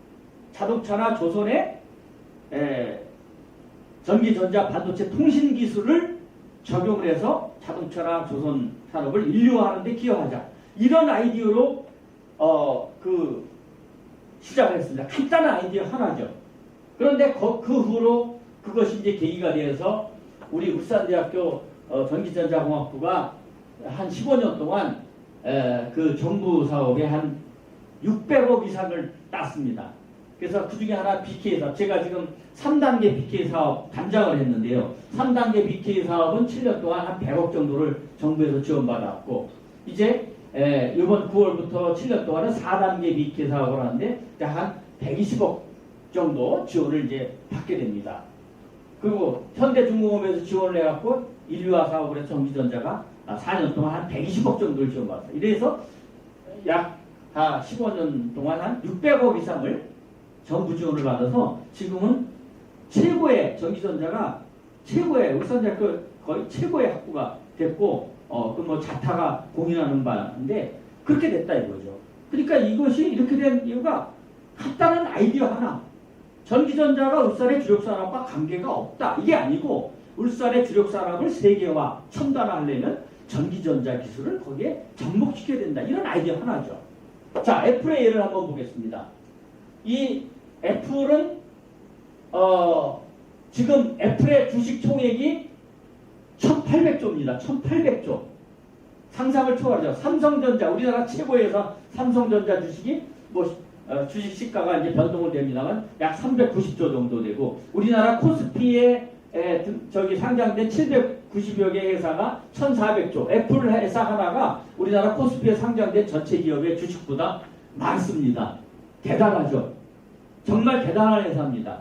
자동차나 조선의 전기전자 반도체 통신 기술을 적용을 해서 자동차나 조선 산업을 인류화하는 데 기여하자. 이런 아이디어로 시작을 했습니다. 간단한 아이디어 하나죠. 그런데 그 후로 그것이 이제 계기가 되어서 우리 울산대학교 전기전자공학부가 한 15년 동안 그 정부 사업에 한 600억 이상을 땄습니다. 그래서 그 중에 하나 BK 사업, 제가 지금 3단계 BK 사업 단장을 했는데요. 3단계 BK 사업은 7년 동안 한 100억 정도를 정부에서 지원받았고, 이제 이번 9월부터 7년 동안은 4단계 BK 사업을 하는데 한 120억 정도 지원을 이제 받게 됩니다. 그리고 현대중공업에서 지원을 해갖고 인류화 사업을 해서 전기전자가 4년 동안 한 120억 정도를 지원받았어요. 이래서 약 15년 동안 한 600억 이상을 정부 지원을 받아서 지금은 최고의 전기전자가 울산대학교 거의 최고의 학부가 됐고 그 뭐 자타가 공인하는 바인데 그렇게 됐다 이거죠. 그러니까 이것이 이렇게 된 이유가 간단한 아이디어 하나. 전기전자가 울산의 주력 산업과 관계가 없다. 이게 아니고 울산의 주력 산업을 세계화, 첨단화하려면 전기전자 기술을 거기에 접목시켜야 된다. 이런 아이디어 하나죠. 자, 애플의 예를 한번 보겠습니다. 이 애플은 지금 애플의 주식 총액이 1800조입니다. 1800조. 상상을 초월하죠. 삼성전자, 우리나라 최고의 회사 삼성전자 주식이 주식 시가가 이제 변동을 됩니다만 약 390조 정도 되고, 우리나라 코스피에 상장된 790여 개 회사가 1400조. 애플 회사 하나가 우리나라 코스피에 상장된 전체 기업의 주식보다 많습니다. 대단하죠. 정말 대단한 회사입니다.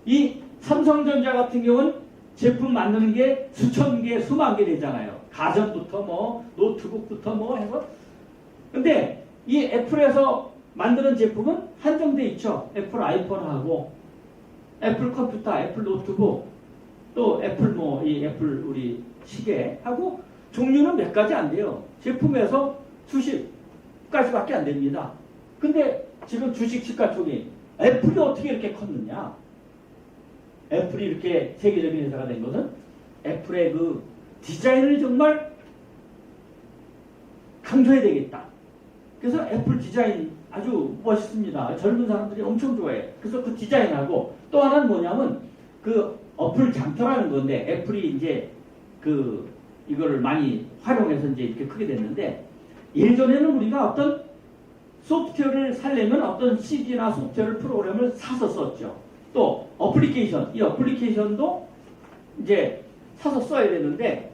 이 삼성전자 같은 경우는 제품 만드는 게 수천 개, 수만 개 되잖아요. 가전부터 노트북부터 해서. 근데 이 애플에서 만드는 제품은 한정돼 있죠. 애플 아이폰하고 애플 컴퓨터, 애플 노트북, 또 애플 애플 우리 시계하고 종류는 몇 가지 안 돼요. 제품에서 수십 가지밖에 안 됩니다. 근데 지금 주식 시가총액 애플이 어떻게 이렇게 컸느냐? 애플이 이렇게 세계적인 회사가 된 것은 애플의 그 디자인을 정말 강조해야 되겠다. 그래서 애플 디자인 아주 멋있습니다. 젊은 사람들이 엄청 좋아해요. 그래서 그 디자인하고 또 하나는 뭐냐면 그 어플 장터라는 건데, 애플이 이제 이거를 많이 활용해서 이제 이렇게 크게 됐는데, 예전에는 우리가 어떤 소프트웨어를 살려면 어떤 CD나 소프트웨어 프로그램을 사서 썼죠. 또 어플리케이션, 이 어플리케이션도 이제 사서 써야 되는데,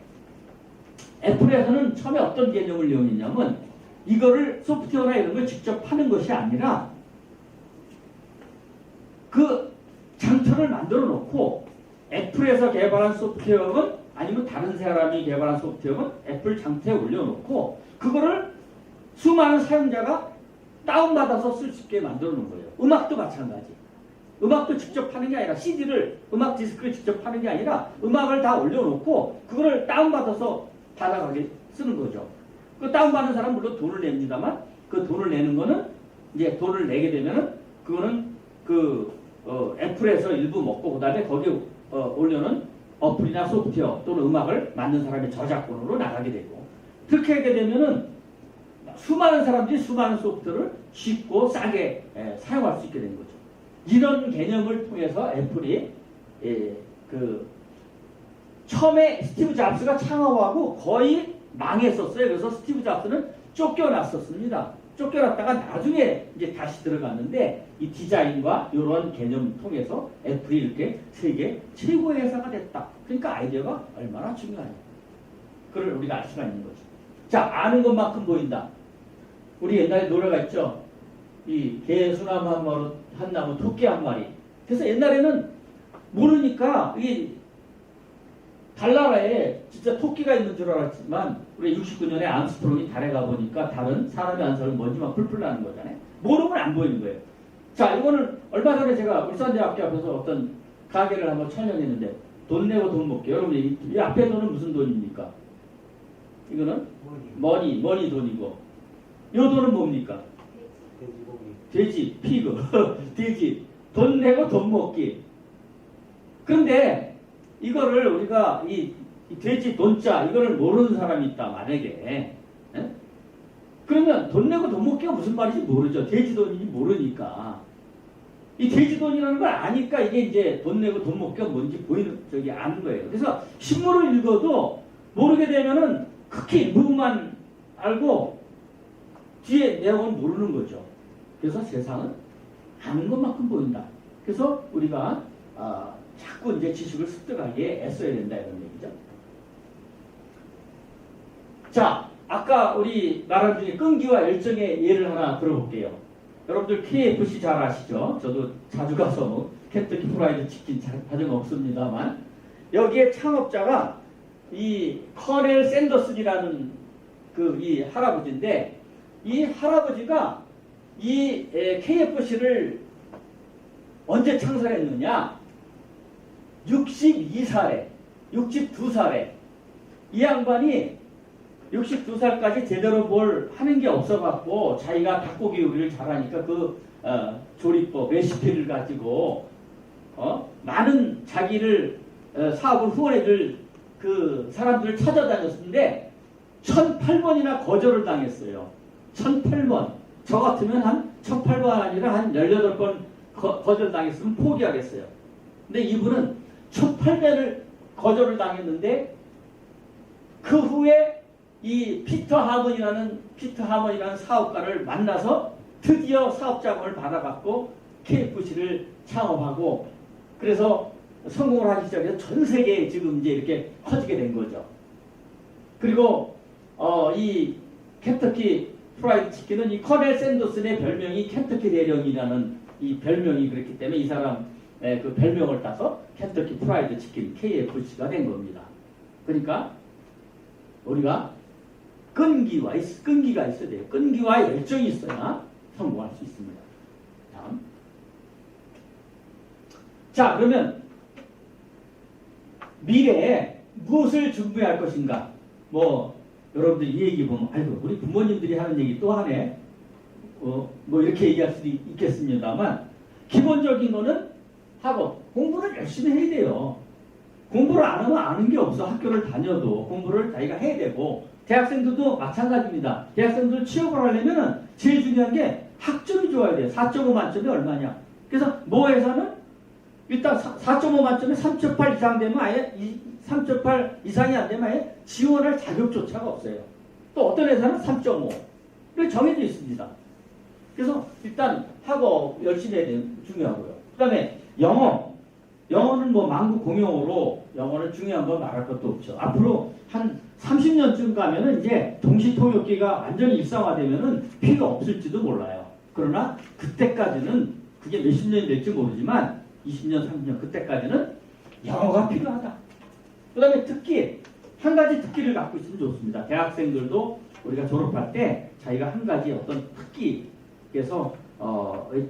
애플에서는 처음에 어떤 개념을 이용했냐면 이거를 소프트웨어나 이런 걸 직접 파는 것이 아니라 그 장터를 만들어 놓고 애플에서 개발한 소프트웨어는 아니면 다른 사람이 개발한 소프트웨어는 애플 장터에 올려놓고 그거를 수많은 사용자가 다운받아서 쓸 수 있게 만들어 놓은 거예요. 음악도 마찬가지. 음악도 직접 파는 게 아니라 CD를 음악 디스크를 직접 파는 게 아니라 음악을 다 올려놓고 그거를 다운받아서 받아가게 쓰는 거죠. 그 다운받는 사람은 물론 돈을 냅니다만 그 돈을 내는 거는 이제 돈을 내게 되면은 그거는 애플에서 일부 먹고 그다음에 거기에 올려놓은 어플이나 소프트웨어 또는 음악을 만든 사람의 저작권으로 나가게 되고 그렇게 하게 되면은 수많은 사람들이 수많은 소프트웨어를 쉽고 싸게 사용할 수 있게 된 거죠. 이런 개념을 통해서 애플이 처음에 스티브 잡스가 창업하고 거의 망했었어요. 그래서 스티브 잡스는 쫓겨났었습니다. 쫓겨났다가 나중에 이제 다시 들어갔는데 이 디자인과 이런 개념을 통해서 애플이 이렇게 세계 최고의 회사가 됐다. 그러니까 아이디어가 얼마나 중요하냐. 그걸 우리가 알 수가 있는 거죠. 자, 아는 것만큼 보인다. 우리 옛날에 노래가 있죠. 이 개수나무 한 나무 토끼 한 마리. 그래서 옛날에는 모르니까 이 달나라에 진짜 토끼가 있는 줄 알았지만 우리 69년에 암스트롱이 달에 가보니까 달은 사람이 안 사는 먼지만 풀풀 나는 거잖아요. 모르면 안 보이는 거예요. 자, 이거는 얼마 전에 제가 울산대학교 앞에서 어떤 가게를 한번 촬영했는데 돈 내고 돈 먹게. 여러분 이 앞에 돈은 무슨 돈입니까? 이거는 머니 돈이고 이 돈은 뭡니까? 돼지, 피그, 돼지. 돈 내고 돈 먹기. 그런데 이거를 우리가 이 돼지 돈자 이거를 모르는 사람이 있다 만약에 그러면 돈 내고 돈 먹기가 무슨 말인지 모르죠. 돼지 돈인지 모르니까 이 돼지 돈이라는 걸 아니까 이게 이제 돈 내고 돈 먹기가 뭔지 보이는 아는 거예요. 그래서 신문을 읽어도 모르게 되면은 크게 일부분만 알고 뒤에 내용은 모르는 거죠. 그래서 세상은 아는 것만큼 보인다. 그래서 우리가 자꾸 이제 지식을 습득하기에 애써야 된다 이런 얘기죠. 자, 아까 우리 말한 중에 끈기와 열정의 예를 하나 들어볼게요. 여러분들 KFC 잘 아시죠? 저도 자주 가서 뭐 켄터키 프라이드 치킨 자주 먹습니다만 여기에 창업자가 이 커넬 샌더슨이라는 이 할아버지인데 이 할아버지가 이 KFC를 언제 창설했느냐? 62살에 62살에 이 양반이 62살까지 제대로 뭘 하는 게 없어갖고 자기가 닭고기 요리를 잘하니까 조리법 레시피를 가지고 많은 자기를 사업을 후원해줄 그 사람들을 찾아다녔는데 1008번이나 거절을 당했어요. 1008번. 저 같으면 한 1008번 아니라 한 18번 거절당했으면 포기하겠어요. 근데 이분은 1008번을 거절을 당했는데 그 후에 이 피터 하먼이라는 사업가를 만나서 드디어 사업 자금을 받아갖고 KFC를 창업하고 그래서 성공을 하기 시작해서 전 세계에 지금 이제 이렇게 커지게 된 거죠. 그리고 이 켄터키 프라이드 치킨은 이 커넬 샌더슨의 별명이 켄터키 대령이라는 이 별명이 그렇기 때문에 이 사람 그 별명을 따서 켄터키 프라이드 치킨 KFC가 된 겁니다. 그러니까 우리가 끈기가 있어야 돼요. 끈기와 열정이 있어야 성공할 수 있습니다. 다음. 자, 그러면 미래에 무엇을 준비할 것인가? 여러분들이 이 얘기 보면 아이고 우리 부모님들이 하는 얘기 또 하네. 이렇게 얘기할 수도 있겠습니다만 기본적인 거는 하고 공부를 열심히 해야 돼요. 공부를 안 하면 아는 게 없어. 학교를 다녀도 공부를 자기가 해야 되고 대학생들도 마찬가지입니다. 대학생들 취업을 하려면 제일 중요한 게 학점이 좋아야 돼요. 4.5 만점이 얼마냐. 그래서 회사는 일단 4.5 만점에 3.8 이상 되면 3.8 이상이 안 되면 아예 지원할 자격조차가 없어요. 또 어떤 회사는 3.5. 이렇게 정해져 있습니다. 그래서 일단 하고 열심히 해야 되는 중요하고요. 그 다음에 영어는 만국 공용어로 영어는 중요한 건 말할 것도 없죠. 앞으로 한 30년쯤 가면은 이제 동시통역기가 완전히 일상화되면은 필요 없을지도 몰라요. 그러나 그때까지는 그게 몇십 년이 될지 모르지만 20년, 30년 그때까지는 영어가 필요하다. 그 다음에 특기, 한 가지 특기를 갖고 있으면 좋습니다. 대학생들도 우리가 졸업할 때 자기가 한 가지 어떤 특기에서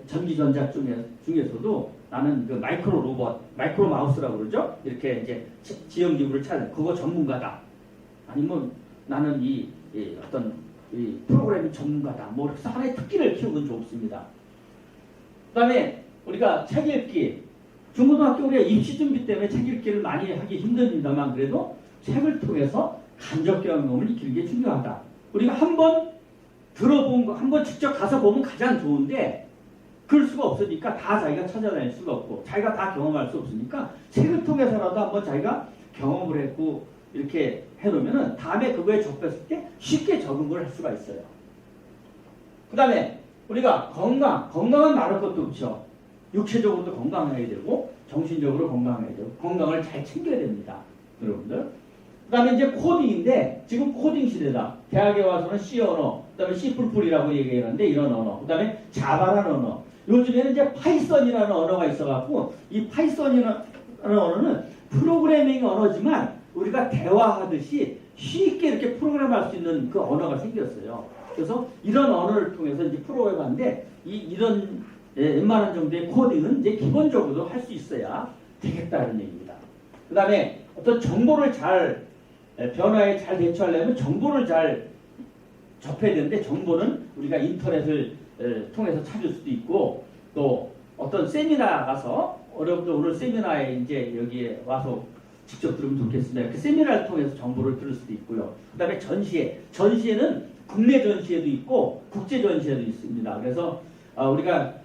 전기전자 중에서도 나는 그 마이크로 로봇, 마이크로 마우스라고 그러죠? 이렇게 이제 지형기구를 찾는 그거 전문가다. 아니면 나는 이 어떤 이 프로그래밍 전문가다. 뭐 그래서 하나의 특기를 키우면 좋습니다. 그 다음에 우리가 책 읽기. 중고등학교 우리가 입시 준비 때문에 책 읽기를 많이 하기 힘듭니다만 그래도 책을 통해서 간접 경험을 익히는 게 중요하다. 우리가 한번 들어본 거, 한번 직접 가서 보면 가장 좋은데 그럴 수가 없으니까 다 자기가 찾아다닐 수가 없고 자기가 다 경험할 수 없으니까 책을 통해서라도 한번 자기가 경험을 했고 이렇게 해놓으면은 다음에 그거에 접했을 때 쉽게 적응을 할 수가 있어요. 그 다음에 우리가 건강은 말할 것도 없죠. 육체적으로도 건강해야 되고 정신적으로 건강해야 되고 건강을 잘 챙겨야 됩니다. 여러분들. 그 다음에 이제 코딩인데 지금 코딩 시대다. 대학에 와서는 C 언어, 그 다음에 C++이라고 얘기하는데 이런 언어, 그 다음에 자바라는 언어. 요즘에는 이제 파이썬이라는 언어가 있어갖고 이 파이썬이라는 언어는 프로그래밍 언어지만 우리가 대화하듯이 쉽게 이렇게 프로그램할 수 있는 그 언어가 생겼어요. 그래서 이런 언어를 통해서 이제 프로그램하는데 이런 웬만한 정도의 코딩은 이제 기본적으로 할 수 있어야 되겠다는 얘기입니다. 그 다음에 어떤 정보를 변화에 잘 대처하려면 정보를 잘 접해야 되는데 정보는 우리가 인터넷을 통해서 찾을 수도 있고 또 어떤 세미나 가서 여러분들 오늘 세미나에 이제 여기에 와서 직접 들으면 좋겠습니다. 그 세미나를 통해서 정보를 들을 수도 있고요. 그 다음에 전시회는 국내 전시회도 있고 국제 전시회도 있습니다. 그래서 우리가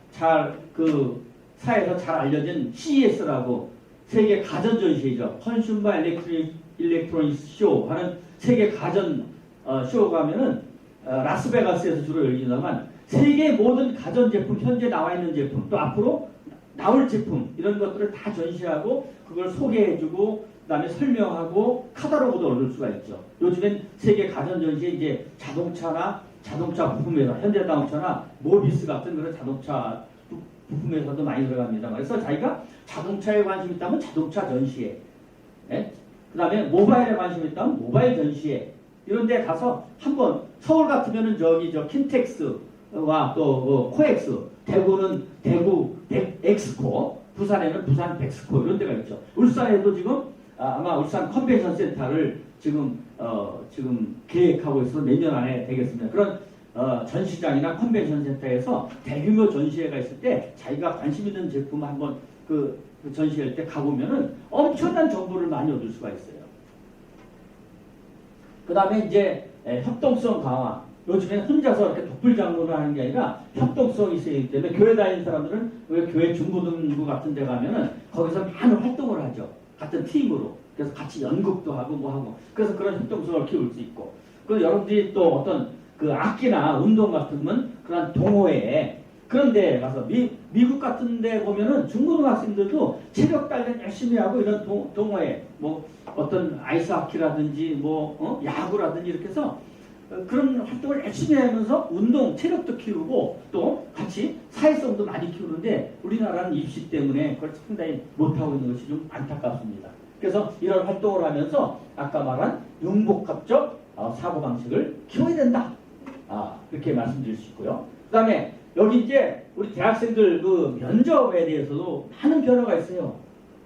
그 사회에서 잘 알려진 CES라고 세계 가전 전시회죠. 컨슈머 일렉트로닉스 쇼 하는 세계 가전 쇼가 하면은 라스베가스에서 주로 열리지만 세계 모든 가전 제품, 현재 나와 있는 제품, 또 앞으로 나올 제품 이런 것들을 다 전시하고 그걸 소개해주고 그다음에 설명하고 카탈로그도 얻을 수가 있죠. 요즘엔 세계 가전 전시에 이제 자동차 부품회사, 현대자동차나 모비스 같은 그런 자동차 부품회사도 많이 들어갑니다. 그래서 자기가 자동차에 관심 있다면 자동차 전시회, 그 다음에 모바일에 관심 있다면 모바일 전시회 이런 데 가서 한번 서울 같으면은 저기 킨텍스와 또 코엑스, 대구는 대구 엑스코, 부산에는 부산 백스코 이런 데가 있죠. 울산에도 지금 아마 울산 컨벤션 센터를 지금 계획하고 있어서 내년 안에 되겠습니다. 그런 전시장이나 컨벤션 센터에서 대규모 전시회가 있을 때 자기가 관심 있는 제품 한번 그 전시할 때 가보면은 엄청난 정보를 많이 얻을 수가 있어요. 그 다음에 이제 협동성 강화. 요즘에 혼자서 이렇게 독불장군을 하는 게 아니라 협동성이 있기 때문에 교회 다니는 사람들은 왜 교회 중고등부 같은 데 가면은 거기서 많은 활동을 하죠. 같은 팀으로. 그래서 같이 연극도 하고 뭐 하고. 그래서 그런 협동성을 키울 수 있고. 그리고 여러분들이 또 어떤 그 악기나 운동 같은 건 그런 동호회에 그런 데 가서 미국 같은 데 보면은 중고등학생들도 체력 단련 열심히 하고 이런 동호회 뭐 어떤 아이스하키라든지 뭐 야구라든지 이렇게 해서 그런 활동을 열심히 하면서 운동, 체력도 키우고 또 같이 사회성도 많이 키우는데 우리나라는 입시 때문에 그걸 상당히 못하고 있는 것이 좀 안타깝습니다. 그래서 이런 활동을 하면서 아까 말한 융복합적 사고방식을 키워야 된다. 그렇게 말씀드릴 수 있고요. 그 다음에 여기 이제 우리 대학생들 그 면접에 대해서도 많은 변화가 있어요.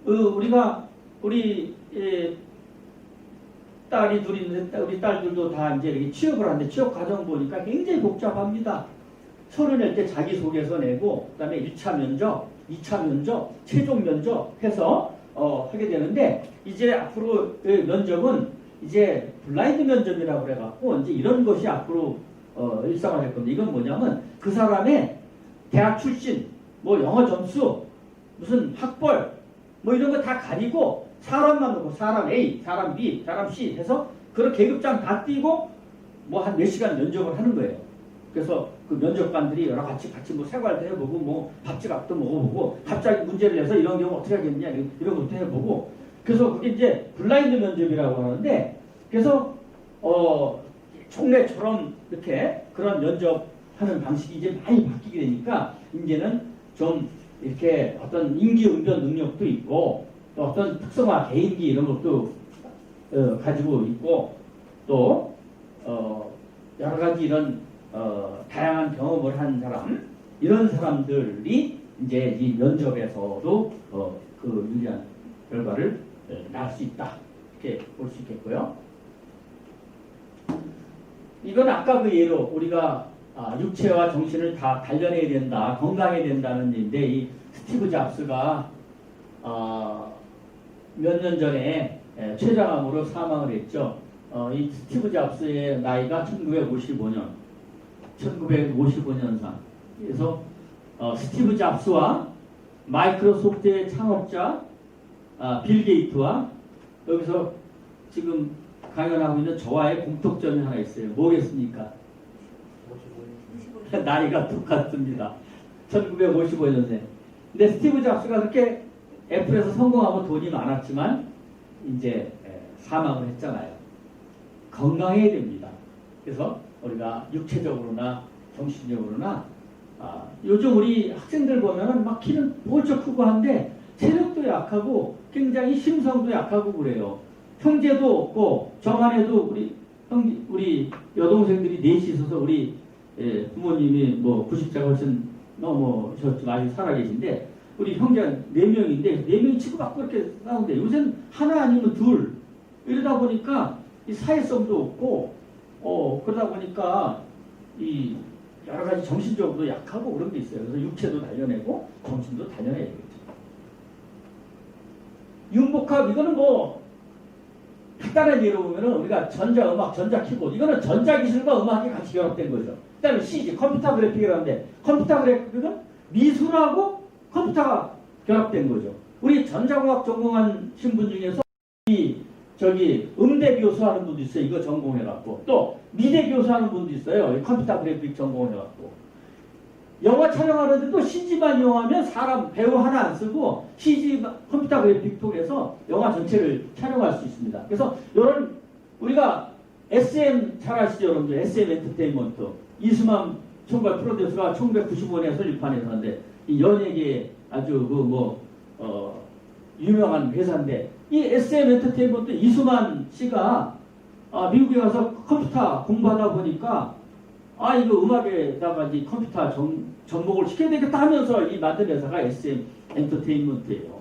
우리 딸이 둘이 있는데 우리 딸들도 다 이제 이렇게 취업을 하는데 취업 과정 보니까 굉장히 복잡합니다. 서류 낼 때 자기소개서 내고 그다음에 1차 면접, 2차 면접, 최종 면접 해서 하게 되는데 이제 앞으로 면접은 이제 블라인드 면접이라고 그래갖고 이제 이런 것이 앞으로 일상화될 건데 이건 뭐냐면 그 사람의 대학 출신, 뭐 영어 점수, 무슨 학벌 뭐 이런 거 다 가리고 사람만 놓고 사람 A, 사람 B, 사람 C 해서 그런 계급장 다 띄고 뭐 한 몇 시간 면접을 하는 거예요. 그래서 그 면접관들이 여러 같이 뭐 생활도 해보고 뭐 밥지갑도 먹어보고 갑자기 문제를 내서 이런 경우 어떻게 하겠냐 이런 것도 해보고 그래서 그게 이제 블라인드 면접이라고 하는데 그래서 총례처럼 이렇게 그런 면접하는 방식이 이제 많이 바뀌게 되니까 이제는 좀 이렇게 어떤 임기응변 능력도 있고 또 어떤 특성화 개인기 이런 것도 가지고 있고 또 여러 가지 이런 다양한 경험을 한 사람 이런 사람들이 이제 이 면접에서도 그 유리한 결과를 낳을 수 있다 이렇게 볼 수 있겠고요. 이건 아까 그 예로 우리가 육체와 정신을 다 단련해야 된다, 건강해야 된다는 얘기인데 이 스티브 잡스가 몇 년 전에 췌장암으로 사망을 했죠. 이 스티브 잡스의 나이가 1955년산. 그래서 스티브 잡스와 마이크로소프트의 창업자 빌 게이트와 여기서 지금 강연하고 있는 저와의 공통점이 하나 있어요. 뭐겠습니까? 나이가 똑같습니다. 1955년생. 근데 스티브 잡스가 그렇게 애플에서 성공하고 돈이 많았지만 이제 사망을 했잖아요. 건강해야 됩니다. 그래서 우리가 육체적으로나 정신적으로나 요즘 우리 학생들 보면은 막 키는 벌쩍 크고 한데 체력도 약하고 굉장히 심성도 약하고 그래요. 형제도 없고 저만해도 우리 여동생들이 넷이 있어서 우리 부모님이 뭐 90살 훨씬 넘어셨지만 아직 살아계신데 우리 형제 4명인데 4명이 치고받고 이렇게 싸우는데 요새는 하나 아니면 둘 이러다 보니까 이 사회성도 없고 그러다 보니까 이 여러 가지 정신적으로도 약하고 그런 게 있어요. 그래서 육체도 단련하고 정신도 단련해야 되겠죠. 융복합 이거는 뭐 간단한 예로 보면은 우리가 전자음악, 전자키보드 이거는 전자기술과 음악이 같이 결합된 거죠. 그다음에 CG, 컴퓨터 그래픽이라는데 컴퓨터 그래픽은 미술하고 컴퓨터가 결합된 거죠. 우리 전자공학 전공하신 분 중에서 음대 교수하는 분도 있어요. 이거 전공해갖고 또 미대 교수하는 분도 있어요. 컴퓨터 그래픽 전공해갖고 영화 촬영하는데도 CG만 이용하면 사람 배우 하나 안 쓰고 CG 컴퓨터 그래픽 통해서 영화 전체를 촬영할 수 있습니다. 그래서 이런 우리가 SM 잘 아시죠, 여러분들? SM 엔터테인먼트 이수만 총괄 프로듀서가 1995년에 설립하는데 이 연예계 아주 유명한 회사인데 이 SM 엔터테인먼트 이수만 씨가 미국에 가서 컴퓨터 공부하다 보니까 이거 음악에다가 이제 컴퓨터 접목을 시켜야 되겠다 하면서 이 만든 회사가 SM 엔터테인먼트예요.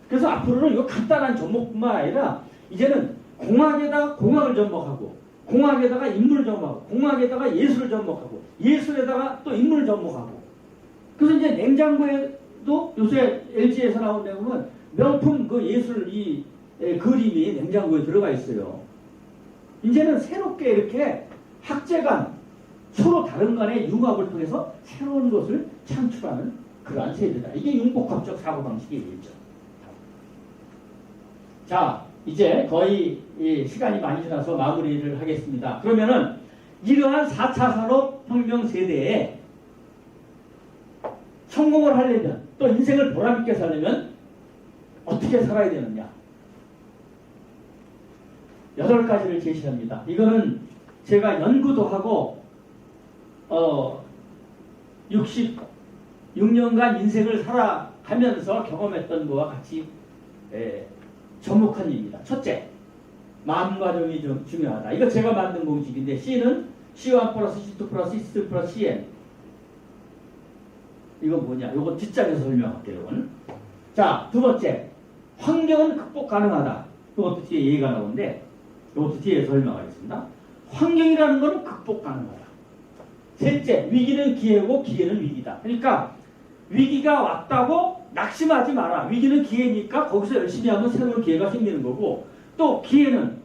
그래서 앞으로는 이거 간단한 접목뿐만 아니라 이제는 공학에다가 공학을 접목하고 공학에다가 인물을 접목하고 공학에다가 예술을 접목하고 예술에다가 또 인물을 접목하고 그래서 이제 냉장고에도 요새 LG에서 나온 데 보면 명품 그 예술 이 그림이 냉장고에 들어가 있어요. 이제는 새롭게 이렇게 학제간 서로 다른 간의 융합을 통해서 새로운 것을 창출하는 그러한 세대다. 이게 융복합적 사고방식이겠죠. 자, 이제 거의 시간이 많이 지나서 마무리를 하겠습니다. 그러면은 이러한 4차 산업혁명 세대에 성공을 하려면 또 인생을 보람있게 살려면 어떻게 살아야 되느냐? 8가지를 제시합니다. 이거는 제가 연구도 하고 66년간 인생을 살아가면서 경험했던 거와 같이 접목한 일입니다. 첫째, 마음과정이 좀 중요하다. 이거 제가 만든 공식인데 C는 C1 플러스 C2 플러스 C3 플러스 CN. 이거 뭐냐? 이거 뒷장에서 설명할게요. 이건. 자, 두 번째, 환경은 극복 가능하다. 이것도 뒤에 얘기가 나오는데 이것도 뒤에 설명하겠습니다. 환경이라는 것은 극복 가능하다. 셋째, 위기는 기회고 기회는 위기다. 그러니까 위기가 왔다고 낙심하지 마라. 위기는 기회니까 거기서 열심히 하면 새로운 기회가 생기는 거고 또 기회는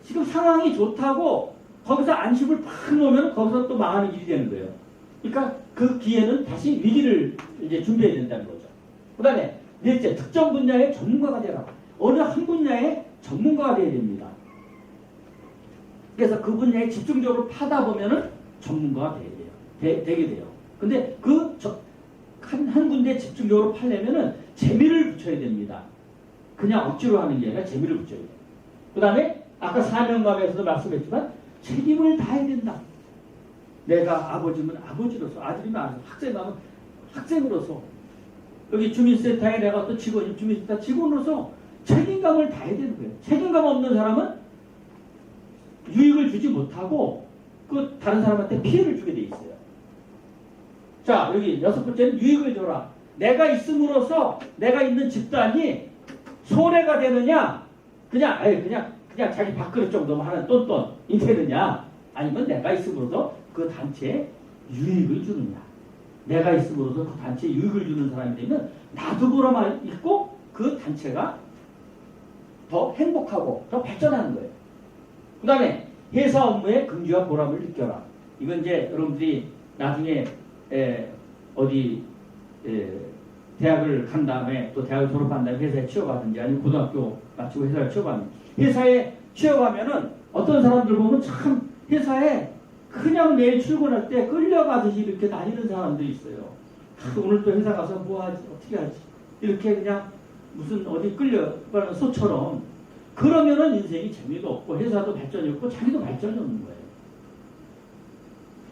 지금 상황이 좋다고 거기서 안심을 팍 놓으면 거기서 또 망하는 일이 되는 거예요. 그러니까 그 기회는 다시 위기를 이제 준비해야 된다는 거죠. 그 다음에 넷째, 특정 분야의 전문가가 되라. 어느 한 분야의 전문가가 되어야 됩니다. 그래서 그 분야에 집중적으로 파다 보면은 전문가가 되게 돼요. 근데 한 군데 집중적으로 팔려면은 재미를 붙여야 됩니다. 그냥 억지로 하는 게 아니라 재미를 붙여야 돼요. 그 다음에 아까 사명감에서도 말씀했지만 책임을 다해야 된다. 내가 아버지면 아버지로서, 아들이면 아들, 학생이면 학생으로서, 여기 주민센터에 내가 또 주민센터 직원으로서 책임감을 다해야 되는 거예요. 책임감 없는 사람은 유익을 주지 못하고 그 다른 사람한테 피해를 주게 돼 있어요. 자, 여기 6번째는 유익을 줘라. 내가 있음으로써 내가 있는 집단이 손해가 되느냐, 그냥 자기 밥그릇 정도만 하는 똔똔 인테느냐, 아니면 내가 있음으로써 그 단체에 유익을 주느냐. 내가 있음으로써 그 단체에 유익을 주는 사람이 되면 나도 보람만 있고 그 단체가 더 행복하고 더 발전하는 거예요. 그 다음에 회사 업무에 긍지와 보람을 느껴라. 이건 이제 여러분들이 나중에 어디 대학을 간 다음에 또 대학을 졸업한 다음에 회사에 취업하든지 아니면 고등학교 마치고 회사에 취업하면 회사에 취업하면은 어떤 사람들 보면 참 회사에 그냥 매일 출근할 때 끌려가듯이 이렇게 다니는 사람들이 있어요. 오늘 또 회사 가서 뭐 하지 어떻게 하지 이렇게 그냥 무슨 어디 끌려가는 소처럼 그러면은 인생이 재미도 없고 회사도 발전이 없고 자기도 발전이 없는 거예요.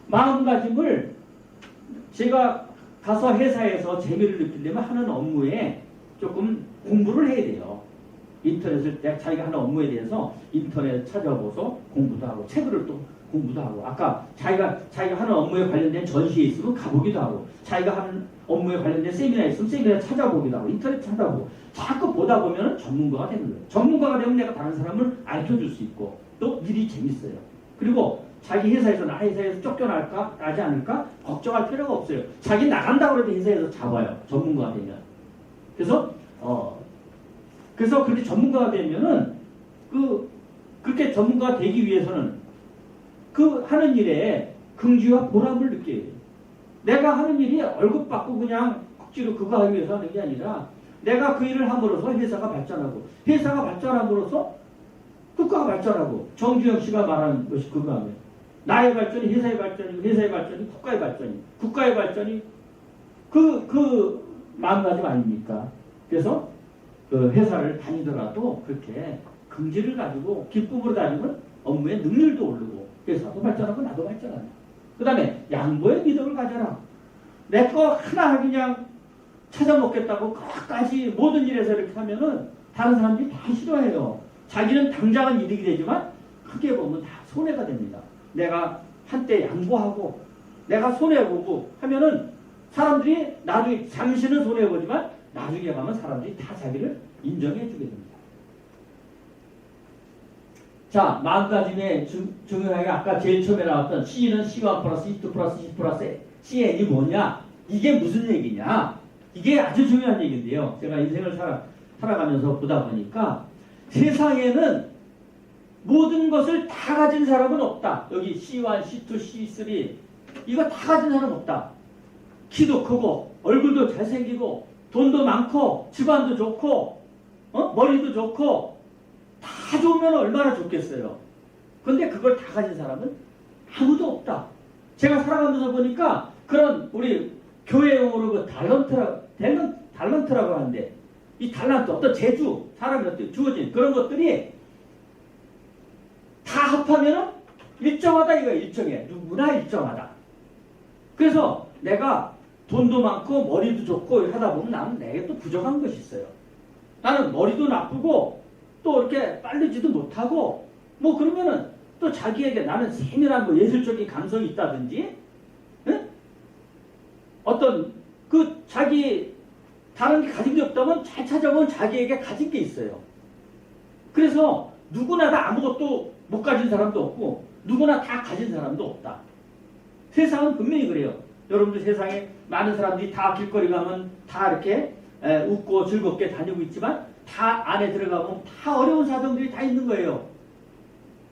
마음가짐을 제가 가서 회사에서 재미를 느끼려면 하는 업무에 조금 공부를 해야 돼요. 인터넷을 자기가 하는 업무에 대해서 인터넷 찾아보서 공부도 하고 책을 또 공부도 하고 아까 자기가 하는 업무에 관련된 전시에 있으면 가보기도 하고 자기가 하는 업무에 관련된 세미나에 있으면 세미나 찾아보기도 하고 인터넷 찾아보고 자꾸 보다 보면 전문가가 되는 거예요. 전문가가 되면 내가 다른 사람을 알려줄 수 있고 또 일이 재밌어요. 그리고 자기 회사에서 나 회사에서 쫓겨날까 나지 않을까 걱정할 필요가 없어요. 자기 나간다고 해도 회사에서 잡아요. 전문가가 되면. 그래서 그렇게 전문가가 되면은 그렇게 전문가가 되기 위해서는 그 하는 일에 긍지와 보람을 느껴야 돼요. 내가 하는 일이 월급 받고 그냥 억지로 그거 하기 위해서 하는 게 아니라 내가 그 일을 함으로써 회사가 발전하고 회사가 발전함으로써 국가가 발전하고 정주영 씨가 말하는 것이 그거하면 나의 발전이 회사의 발전이고 회사의 발전이 국가의 발전이 국가의 발전이 그 마음가짐 아닙니까? 그래서 그 회사를 다니더라도 그렇게 긍지를 가지고 기쁨으로 다니면 업무의 능률도 오르고 회사도 발전하고 나도 발전한다. 그 다음에 양보의 믿음을 가져라. 내 거 하나 그냥 찾아먹겠다고 그것까지 모든 일에서 이렇게 하면은 다른 사람들이 다 싫어해요. 자기는 당장은 이득이 되지만 크게 보면 다 손해가 됩니다. 내가 한때 양보하고 내가 손해보고 하면은 사람들이 나중에 잠시는 손해보지만 나중에 가면 사람들이 다 자기를 인정해주게 됩니다. 자, 마음가짐에 중요하게 아까 제일 처음에 나왔던 C는 C1 플러스 C2 플러스 C 플러스 CN이 뭐냐? 이게 무슨 얘기냐? 이게 아주 중요한 얘기인데요. 제가 인생을 살아가면서 보다 보니까 세상에는 모든 것을 다 가진 사람은 없다. 여기 C1, C2, C3 이거 다 가진 사람은 없다. 키도 크고 얼굴도 잘생기고 돈도 많고 집안도 좋고 머리도 좋고 다 좋으면 얼마나 좋겠어요. 근데 그걸 다 가진 사람은 아무도 없다. 제가 살아가면서 보니까 그런 우리 교회용어로 그 달란트라고 하는데 이 달란트 어떤 재주 사람한테 주어진 그런 것들이 다 합하면 일정하다 이거야. 일정해. 누구나 일정하다. 그래서 내가 돈도 많고 머리도 좋고 하다 보면 나는 내게 또 부족한 것이 있어요. 나는 머리도 나쁘고 또 이렇게 빨리지도 못하고 뭐 그러면은 또 자기에게 나는 세밀한 뭐 예술적인 감성이 있다든지 응? 어떤 그 자기 다른 게 가진 게 없다면 잘 찾아보면 자기에게 가진 게 있어요. 그래서 누구나 다 아무것도 못 가진 사람도 없고 누구나 다 가진 사람도 없다. 세상은 분명히 그래요. 여러분들 세상에 많은 사람들이 다 길거리 가면 다 이렇게 웃고 즐겁게 다니고 있지만 다 안에 들어가면 다 어려운 사정들이 다 있는 거예요.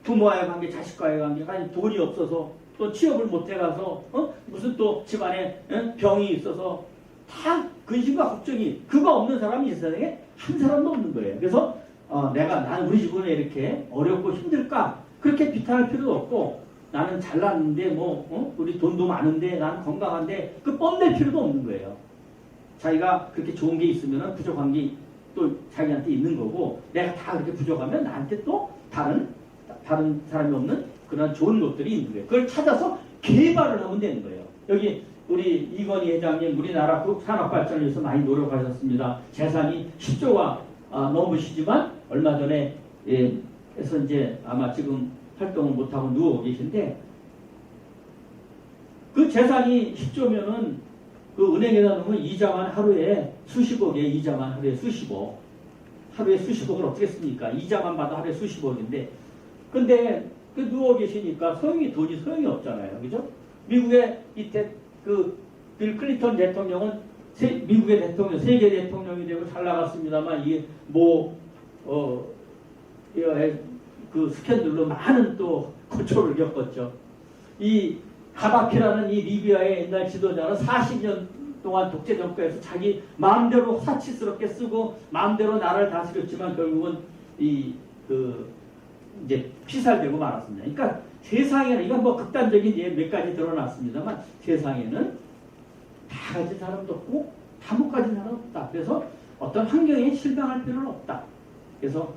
부모와의 관계, 자식과의 관계, 아니 돈이 없어서 또 취업을 못 해가서 무슨 또 집안에 병이 있어서 다 근심과 걱정이 그거 없는 사람이 이 세상에 한 사람도 없는 거예요. 그래서 나는 우리 집은 왜 이렇게 어렵고 힘들까? 그렇게 비탄할 필요도 없고 나는 잘났는데 우리 돈도 많은데 나는 건강한데 그 뽐낼 필요도 없는 거예요. 자기가 그렇게 좋은 게 있으면 부족한 게 또 자기한테 있는 거고 내가 다 그렇게 부족하면 나한테 또 다른 사람이 없는 그런 좋은 것들이 있는 거예요. 그걸 찾아서 개발을 하면 되는 거예요. 여기 우리 이건희 회장님 우리나라 산업발전을 위해서 많이 노력하셨습니다. 재산이 10조가 넘으시지만 얼마 전에 해서 이제 아마 지금 활동을 못하고 누워 계신데 그 재산이 10조면은 그 은행에다 놓으면 이자만 하루에 수십억에 이자만 하루에 수십억. 하루에 수십억을 어떻게 씁니까? 이자만 받아 하루에 수십억인데. 근데 그 누워 계시니까 돈이 소용이 없잖아요. 그죠? 미국의 이때 빌 클린턴 대통령은 미국의 대통령, 세계 대통령이 되고 잘 나갔습니다만 그 스캔들로 많은 또 고초를 겪었죠. 이 가다피라는 이 리비아의 옛날 지도자는 40년 동안 독재 정권에서 자기 마음대로 사치스럽게 쓰고 마음대로 나라를 다스렸지만 결국은 이제 피살되고 말았습니다. 그러니까 세상에는 이건 뭐 극단적인 예 몇 가지 드러났습니다만 세상에는 다 가진 사람도 없고 다 못 가진 사람도 없다. 그래서 어떤 환경에 실망할 필요는 없다. 그래서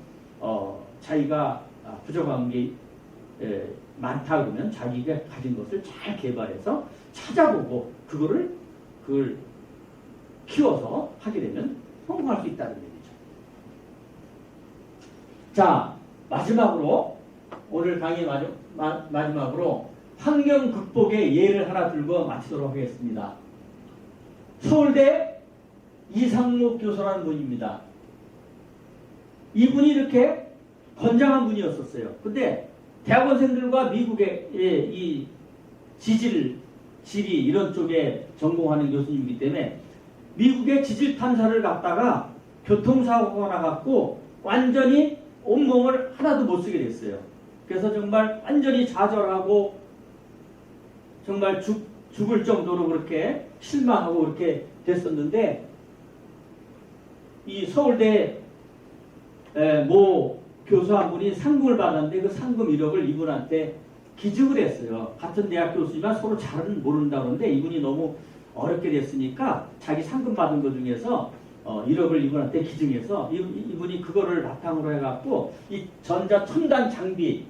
자기가 부족한 게 많다 그러면 자기가 가진 것을 잘 개발해서 찾아보고 그걸 키워서 하게 되면 성공할 수 있다는 얘기죠. 자, 마지막으로 오늘 강의 마지막으로 환경 극복의 예를 하나 들고 마치도록 하겠습니다. 서울대 이상록 교수라는 분입니다. 이분이 이렇게 건장한 분이었었어요. 근데 대학원생들과 미국의 이 지리 이런 쪽에 전공하는 교수님이기 때문에 미국의 지질 탐사를 갔다가 교통사고가 나갖고 완전히 온몸을 하나도 못 쓰게 됐어요. 그래서 정말 완전히 좌절하고 정말 죽을 정도로 그렇게 실망하고 그렇게 됐었는데 이 서울대 모 교수 한 분이 상금을 받았는데 그 상금 1억을 이분한테 기증을 했어요. 같은 대학 교수지만 서로 잘은 모른다 그러는데 이분이 너무 어렵게 됐으니까 자기 상금 받은 것 중에서 1억을 이분한테 기증해서 이분이 그거를 바탕으로 해갖고 이 전자 첨단 장비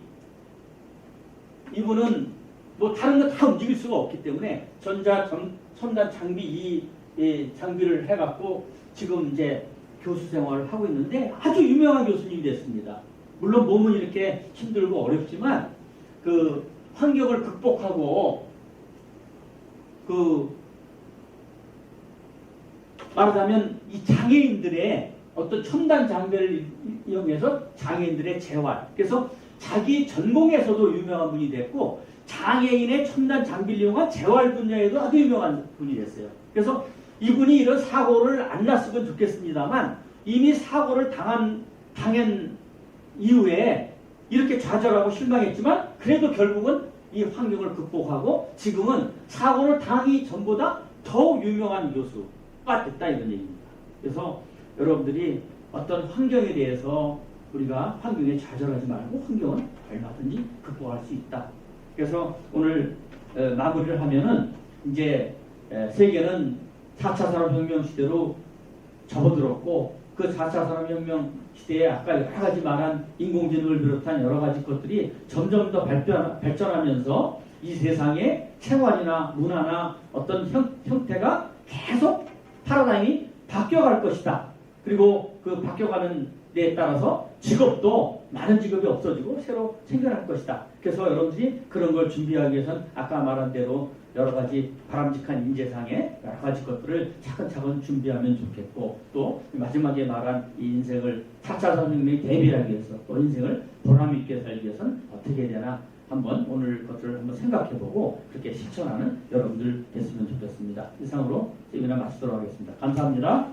이분은 뭐 다른 거 다 움직일 수가 없기 때문에 첨단 장비 이 장비를 해갖고 지금 이제 교수 생활을 하고 있는데 아주 유명한 교수님이 됐습니다. 물론 몸은 이렇게 힘들고 어렵지만 그 환경을 극복하고 말하자면 이 장애인들의 어떤 첨단 장비를 이용해서 장애인들의 재활 그래서 자기 전공에서도 유명한 분이 됐고 장애인의 첨단 장비를 이용한 재활 분야에도 아주 유명한 분이 됐어요. 그래서 이분이 이런 사고를 안 났으면 좋겠습니다만 이미 사고를 당한 이후에 이렇게 좌절하고 실망했지만 그래도 결국은 이 환경을 극복하고 지금은 사고를 당하기 전보다 더 유명한 교수가 됐다 이런 얘기입니다. 그래서 여러분들이 어떤 환경에 대해서 우리가 환경에 좌절하지 말고 환경은 얼마든지 극복할 수 있다. 그래서 오늘 마무리를 하면은 이제 세계는 4차 산업혁명 시대로 접어들었고 그 4차 산업혁명 시대에 아까 여러 가지 말한 인공지능을 비롯한 여러 가지 것들이 점점 더 발전하면서 이 세상의 생활이나 문화나 어떤 형태가 계속 파라다임이 바뀌어갈 것이다. 그리고 그 바뀌어가는 데에 따라서 직업도 많은 직업이 없어지고 새로 생겨날 것이다. 그래서 여러분들이 그런 걸 준비하기 위해서는 아까 말한 대로 여러 가지 바람직한 인재상의 여러 가지 것들을 차근차근 준비하면 좋겠고 또 마지막에 말한 이 인생을 4차 산업혁명에 대비하기 위해서 또 인생을 보람있게 살기 위해서는 어떻게 해야 되나 한번 오늘 것들을 한번 생각해보고 그렇게 실천하는 여러분들 됐으면 좋겠습니다. 이상으로 세미나 마치도록 하겠습니다. 감사합니다.